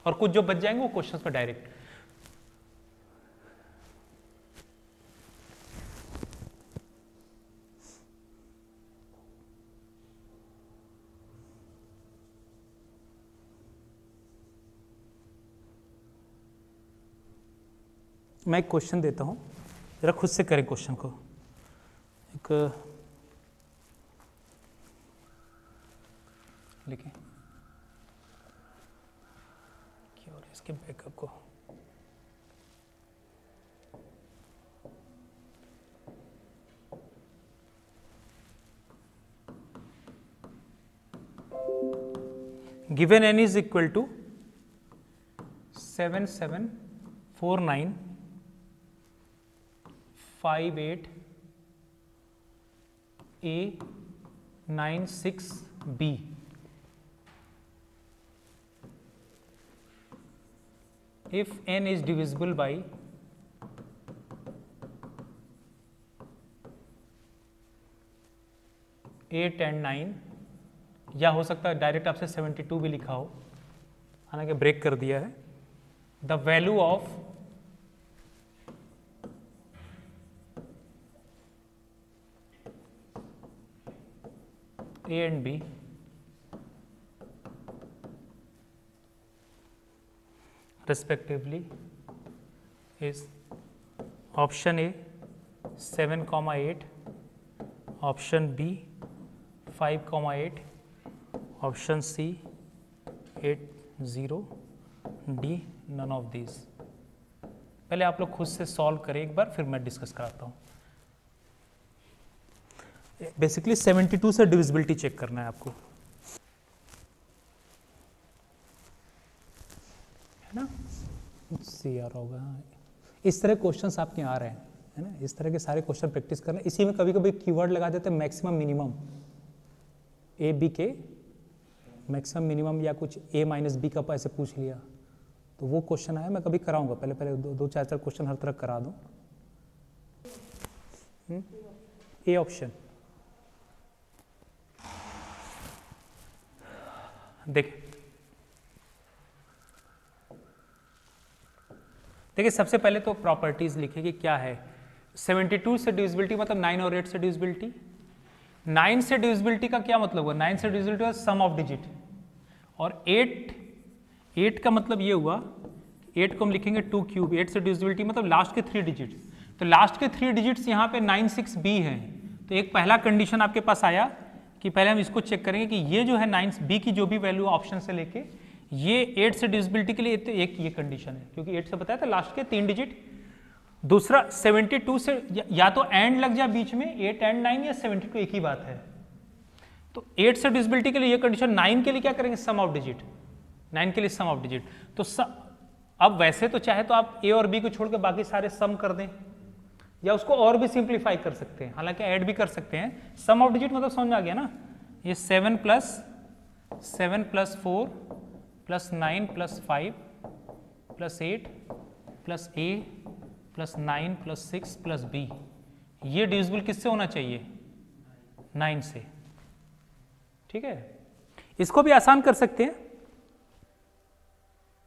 और कुछ जो बच जाएंगे वो क्वेश्चंस पे डायरेक्ट। मैं एक क्वेश्चन देता हूं, जरा खुद से करें क्वेश्चन को। एक लिखें क्या हो रहा है इसके बैकअप को, given n is equal to 7 7 4 9 5 8 A 9 6 B। If n is divisible by 8 and 9, या हो सकता है डायरेक्ट आपसे 72 भी लिखा हो, हालांकि ब्रेक कर दिया है। The value of A and B respectively is option A 7,8, option B 5,8, option C 8 0, D none of these। पहले आप लोग खुद से सॉल्व करें एक बार, फिर मैं डिस्कस कराता हूँ। बेसिकली 72 से डिविजिबिलिटी चेक करना है आपको, है ना। CR होगा, इस तरह क्वेश्चंस आपके आ रहे हैं, है ना। इस तरह के सारे क्वेश्चन प्रैक्टिस करना। इसी में कभी कभी कीवर्ड लगा देते हैं मैक्सिमम मिनिमम, ए बी के मैक्सिमम मिनिमम, या कुछ A माइनस बी का ऐसे पूछ लिया, तो वो क्वेश्चन आया। मैं कभी कराऊंगा, पहले दो चार क्वेश्चन हर तरह करा दूं। ए ऑप्शन देखिए सबसे पहले तो प्रॉपर्टीज लिखे कि क्या है। 72 से डिविजिबिलिटी मतलब 9 और 8 से डिविजिबिलिटी। 9 से डिविजिबिलिटी का क्या मतलब हुआ? 9 से डिविजिबिलिटी हुआ सम ऑफ डिजिट, और 8 का मतलब ये हुआ, 8 को हम लिखेंगे 2 क्यूब। 8 से डिविजिबिलिटी मतलब लास्ट के 3 डिजिट, तो लास्ट के 3 डिजिट्स यहाँ पे 9 6 B है। तो एक पहला कंडीशन आपके पास आया कि पहले हम इसको चेक करेंगे कि ये जो है 9 B की जो भी वैल्यू ऑप्शन से लेके, ये 8 से डिविजिबिलिटी के लिए तो एक ये कंडीशन है, क्योंकि 8 से बताया था लास्ट के 3 डिजिट। दूसरा 72 से या तो एंड लग जाए बीच में, 8 एंड 9 या 72 एक ही बात है। तो 8 से डिविजिबिलिटी के लिए ये कंडीशन, 9 के लिए क्या करेंगे? सम ऑफ डिजिट, 9 के लिए सम ऑफ डिजिट। तो अब वैसे तो चाहे तो आप A और B को छोड़ के बाकी सारे सम कर दें, या उसको और भी सिंप्लीफाई कर सकते हैं, हालांकि ऐड भी कर सकते हैं। सम ऑफ डिजिट मतलब समझ में आ गया ना, ये 7 plus 4 plus 9 plus 5 plus 8 plus A plus 9 plus 6 plus B, ये डिविजिबल किससे होना चाहिए? 9 से। ठीक है, इसको भी आसान कर सकते हैं।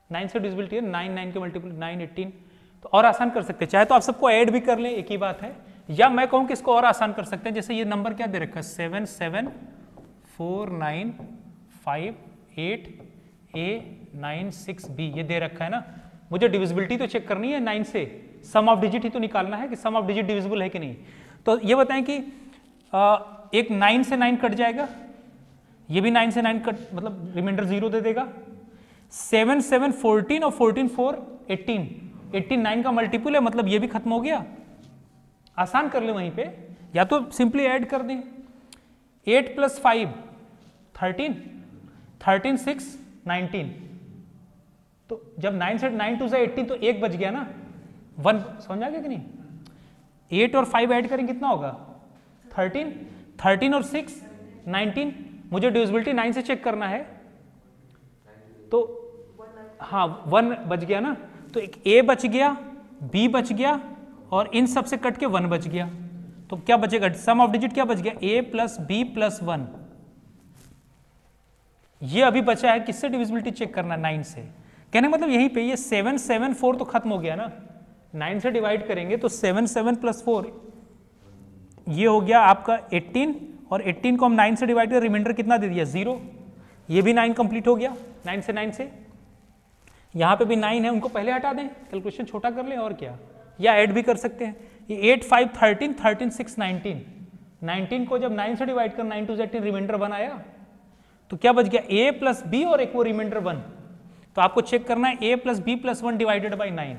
9 से डिविजिबिलिटी है, 9 के मल्टीपल 9 18, तो और आसान कर सकते हैं। चाहे तो आप सबको ऐड भी कर लें, एक ही बात है, या मैं कहूं कि इसको और आसान कर सकते हैं। जैसे ये नंबर क्या दे रखा है? 7 7 4 9 5 8 A 9 6 B, ये दे रखा है ना। मुझे डिविजिबिलिटी तो चेक करनी है 9 से, सम ऑफ डिजिट ही तो निकालना है कि सम ऑफ डिजिट डिविजिबल है कि नहीं। तो ये बताएं कि एक 9 से 9 कट जाएगा, ये भी 9 से 9 कट, मतलब रिमाइंडर 0 दे देगा। 7 7 14 और 14 4 18, 18 9 का मल्टीपल है, मतलब ये भी खत्म हो गया। आसान कर ले वहीं पे, या तो सिंपली ऐड कर दें। 8 प्लस 5 13, 13 6 19, तो जब 9 से 9 2 से 18 तो 1 बच गया ना, 1 समझ आ गया कि नहीं। 8 और 5 ऐड करें कितना होगा? 13, 13 और 6 19, मुझे डिविजिबिलिटी 9 से चेक करना है, तो हाँ 1 बच गया ना। तो एक A बच गया, B बच गया, और इन सब से कट के 1 बच गया। तो क्या बचेगा? सम ऑफ डिजिट क्या बच गया? A plus B plus 1। ये अभी बचा है, किससे डिविजिबिलिटी चेक करना? 9 से। कहने मतलब यहीं पे ये 7 7 4 तो खत्म हो गया ना, 9 से डिवाइड करेंगे तो 7 7 प्लस 4, ये हो गया आपका 18, और 18 को हम 9 से डिवाइड कर, रिमाइंडर कितना दे दिया? 0। ये भी 9 कंप्लीट हो गया, 9 से 9 से। यहाँ पे भी 9 है, उनको पहले हटा दें, कैलकुलेशन छोटा कर लें, और क्या, या ऐड भी कर सकते हैं। ये 8 5 13 13 6 19, 19 को जब 9 से डिवाइड कर, 9 2 18, रिमाइंडर 1 आया, तो क्या बच गया? A प्लस B और एक वो रिमाइंडर 1। तो आपको चेक करना है A plus B plus 1 divided by 9।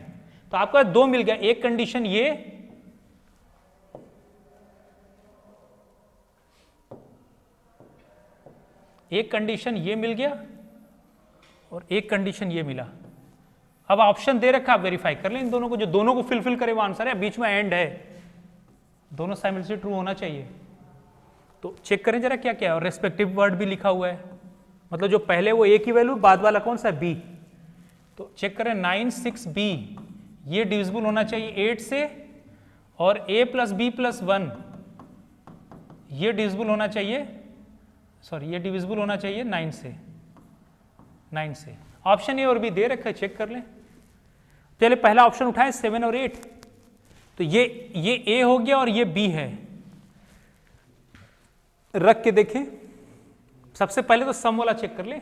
तो आपका 2 मिल गया, एक कंडीशन ये, एक कंडीशन ये मिल गया, और एक कंडीशन ये मिला। अब ऑप्शन दे रखा, आप वेरीफाई कर लें इन दोनों को, जो दोनों को फिलफिल करे वो आंसर है। बीच में एंड है, दोनों साइमल्टेनियसली ट्रू होना चाहिए। तो चेक करें जरा क्या क्या है, और रेस्पेक्टिव वर्ड भी लिखा हुआ है, मतलब जो पहले वो A की वैल्यू, बाद वाला कौन सा है? B। तो चेक करें 9 6 B, ये डिविजिबल होना चाहिए 8 से, और A प्लस B प्लस 1 ये डिविजिबल होना चाहिए, सॉरी ये डिविजिबल होना चाहिए 9 से, 9 से। ऑप्शन A और B दे रखा है, चेक कर लें। चलिए पहला ऑप्शन उठाएं 7 और 8, तो ये A हो गया और ये B है। रख के देखें, सबसे पहले तो सम वाला चेक कर ले।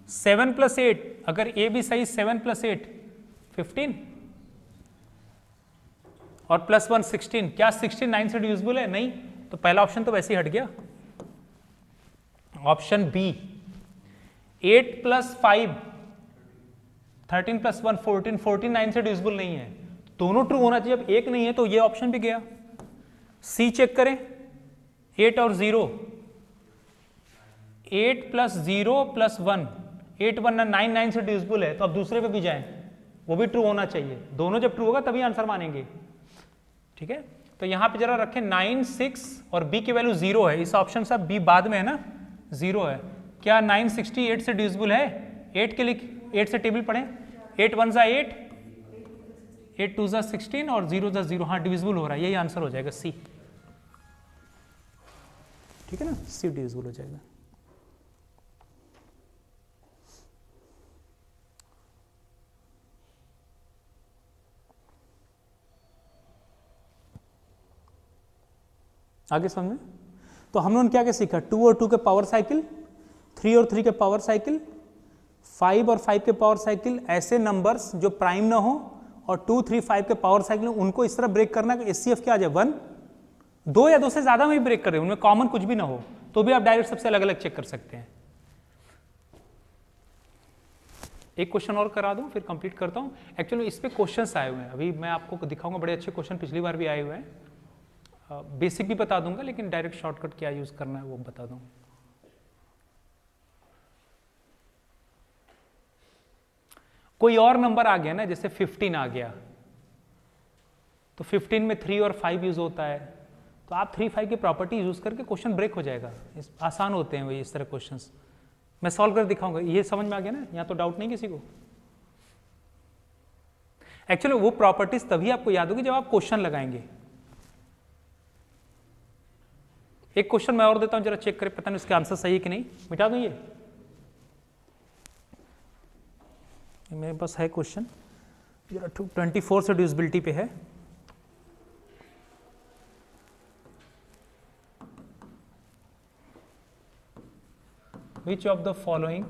7 प्लस 8, अगर A भी सही, 7 प्लस 8 15, और प्लस 1 16, क्या 16 9 से डिविजिबल है? नहीं, तो पहला ऑप्शन तो वैसे ही हट गया। ऑप्शन B 8 प्लस 5 13 प्लस 1 14, 14 9 से डिविजिबल नहीं है, दोनों ट्रू होना चाहिए, अब एक नहीं है तो ये ऑप्शन भी गया। सी चेक करें, 8 और 0, 8 प्लस 0 प्लस 1, 8 1 9, 9 से डिविजिबल है, तो अब दूसरे पे भी जाएं, वो भी ट्रू होना चाहिए। दोनों जब ट्रू होगा तभी आंसर मानेंगे, ठीक है। तो यहां पे जरा रखें 9 6 और बी की वैल्यू 0 है, इस ऑप्शन से बी बाद में है ना, 0 है। क्या 9 68 से डिविजिबल है? 8 के लिए 8 से टेबल पढ़ें, 8 1 जा 8, 8 2 जा 16 और 0 जा 0, हाँ डिविजिबल हो रहा है, यही आंसर हो जाएगा सी, ठीक है ना, सी डिविजिबल हो जाएगा। आगे समझ, तो हम लोगों ने क्या क्या सीखा, 2 और 2 के पावर साइकिल, 3 और 3 के पावर साइकिल, 5 और 5 के पावर साइकिल, ऐसे नंबर्स जो प्राइम ना हो और 2 3 5 के पावर साइकिल, उनको इस तरह ब्रेक करना कि एचसीएफ क्या आ जाए 1, 2 या 2 से ज्यादा में भी ब्रेक कर रहे हैं, उनमें कॉमन कुछ भी ना हो तो भी आप डायरेक्ट सबसे अलग अलग चेक कर सकते हैं। एक क्वेश्चन और करा दूं फिर कंप्लीट करता हूं। एक्चुअली इस पे क्वेश्चंस आए हुए हैं, अभी मैं आपको दिखाऊंगा, बड़े अच्छे क्वेश्चन पिछली बार भी आए हुए हैं। बेसिक भी बता दूंगा, लेकिन डायरेक्ट शॉर्टकट क्या यूज करना है वो बता दूंगा। कोई और नंबर आ गया ना, जैसे 15 आ गया, तो 15 में 3 और 5 यूज होता है, तो आप 3 5 की प्रॉपर्टी यूज करके क्वेश्चन ब्रेक हो जाएगा। आसान होते हैं वही इस तरह क्वेश्चंस, मैं सॉल्व कर दिखाऊंगा। ये समझ में आ गया ना, यहाँ तो डाउट नहीं किसी को। एक्चुअली वो प्रॉपर्टीज तभी आपको याद होगी जब आप क्वेश्चन लगाएंगे। एक क्वेश्चन मैं और देता हूं, जरा चेक करें, पता नहीं उसके आंसर सही है कि नहीं। मिटा दूं ये मेरे पास है क्वेश्चन, जरा 24 से डिविजिबिलिटी पे है। Which of the following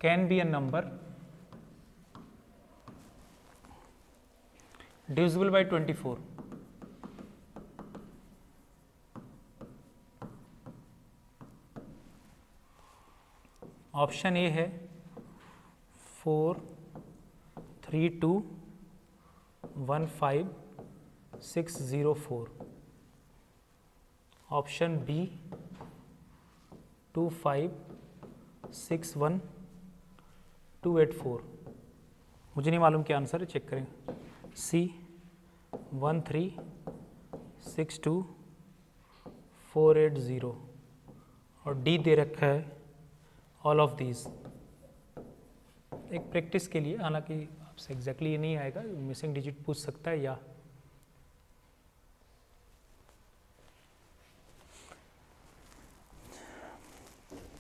can be a number divisible by 24? Option A है 4 3 2 1 5 6 0 4, ऑप्शन बी 2 5 6 1 2 8 4। मुझे नहीं मालूम क्या आंसर है, चेक करें। सी 1 3 6 2 4 8 0 और डी दे रखा है ऑल ऑफ दीज। एक प्रैक्टिस के लिए, हालांकि आपसे एग्जैक्टली ये नहीं आएगा, मिसिंग डिजिट पूछ सकता है या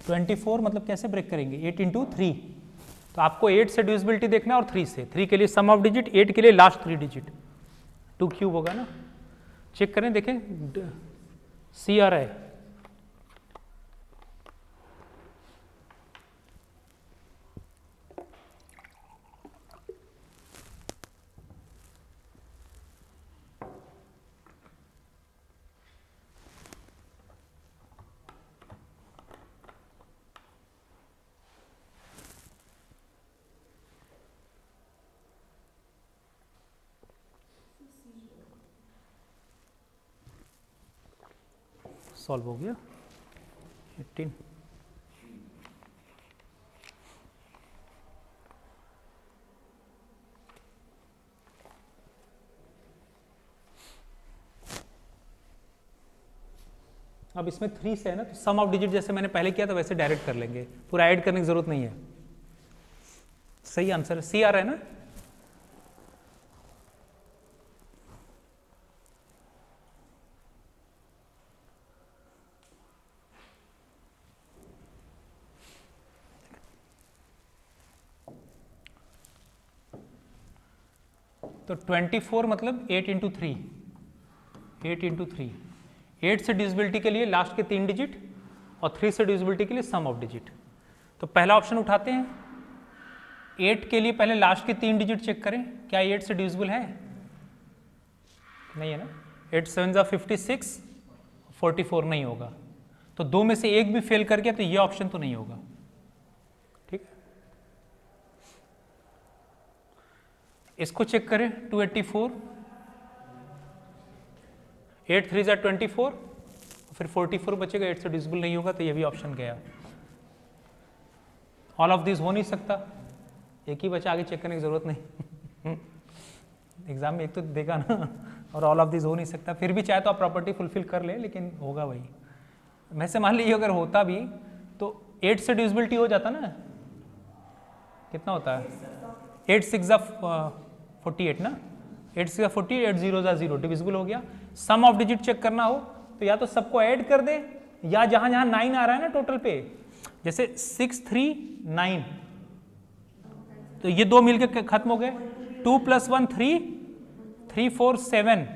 24 मतलब कैसे ब्रेक करेंगे, 8 इंटू 3, तो आपको 8 से डिविजिबिलिटी देखना है और 3 से, 3 के लिए सम ऑफ डिजिट, 8 के लिए लास्ट 3 डिजिट, 2 क्यूब होगा ना। चेक करें, देखें सी आ रहा है, सॉल्व हो गया 18। अब इसमें 3 से है ना, तो सम ऑफ डिजिट जैसे मैंने पहले किया था वैसे डायरेक्ट कर लेंगे, पूरा ऐड करने की जरूरत नहीं है। सही आंसर है, सी आ रहा है ना। तो 24 मतलब 8 इंटू 3, 8 इंटू 3, 8 से डिविजिबिलिटी के लिए लास्ट के 3 डिजिट और 3 से डिविजिबिलिटी के लिए सम ऑफ डिजिट। तो पहला ऑप्शन उठाते हैं, 8 के लिए पहले लास्ट के 3 डिजिट चेक करें, क्या 8 से डिविजिबल है? नहीं है ना। 8 7 जा 56, 44 नहीं होगा, तो दो में से एक भी फेल कर गया तो ये ऑप्शन तो नहीं होगा। इसको चेक करें 284, 8 3 ज़ा 24, फिर 44 बचेगा, 8 से डिविजिबल नहीं होगा तो ये भी ऑप्शन गया। ऑल ऑफ दिस हो नहीं सकता, एक ही बचा, आगे चेक करने की जरूरत नहीं। एग्जाम में एक तो देगा ना, और ऑल ऑफ दिस हो नहीं सकता, फिर भी चाहे तो आप प्रॉपर्टी फुलफिल कर ले, लेकिन होगा वही। मैं से मान लीजिए अगर होता भी तो 8 से डिविजिबिलिटी हो जाता ना, कितना होता है 8 6 ज़ा 48 ना, 8 6 ज़ा 40, 8 0 ज़ा 0, डिविजिबल हो गया। सम ऑफ डिजिट चेक करना हो तो या तो सबको ऐड कर दे, या जहां जहां 9 आ रहा है ना टोटल पे, जैसे 6 3 9, तो ये दो मिलके खत्म हो गए। 2 + 1 3, 3 4 7,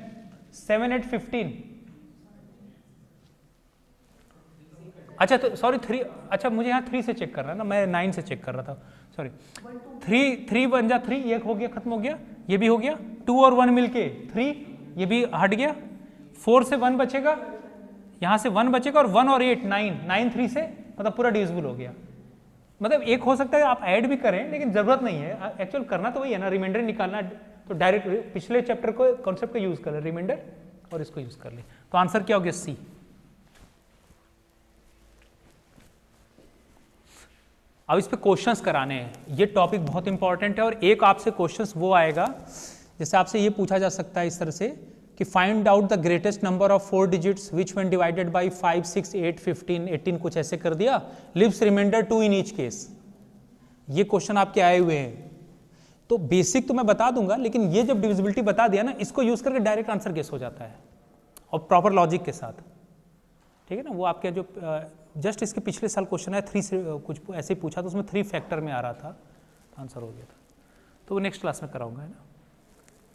7 8 15। अच्छा तो सॉरी 3, अच्छा मुझे यहाँ 3 से चेक कर रहा है ना, मैं 9 से चेक कर रहा था, सॉरी। 3 1 जा 3, ये हो गया, खत्म हो गया, ये भी हो गया। 2 और 1 मिलके 3, ये भी हट गया। 4 से 1 बचेगा, यहाँ से 1 बचेगा, और 1 और 8 9, 9 3 से मतलब पूरा डिविजिबल हो गया। मतलब एक हो सकता है आप ऐड भी करें, लेकिन जरूरत नहीं है, एक्चुअल करना तो वही है ना, रिमाइंडर निकालना, तो डायरेक्ट पिछले चैप्टर को कॉन्सेप्ट का यूज कर ले, रिमाइंडर और इसको यूज कर ले। तो आंसर क्या हो गया, सी। अब इस पे क्वेश्चंस कराने हैं, ये टॉपिक बहुत इंपॉर्टेंट है, और एक आपसे क्वेश्चंस वो आएगा जैसे आपसे ये पूछा जा सकता है इस तरह से कि find out the greatest number of 4 digits which when divided by 5 6 8 15 18, कुछ ऐसे कर दिया, leaves remainder 2 in each case. ये क्वेश्चन आपके आए हुए हैं, तो बेसिक तो मैं बता दूंगा, लेकिन ये जब डिविजिबिलिटी बता दिया ना, इसको यूज करके डायरेक्ट आंसर गेस हो जाता है, और प्रॉपर लॉजिक के साथ, ठीक है ना। वो आपके जो जस्ट इसके पिछले साल क्वेश्चन है 3 से कुछ ऐसे पूछा, तो उसमें 3 फैक्टर में आ रहा था, आंसर हो गया था। तो वो नेक्स्ट क्लास में कराऊंगा, है ना।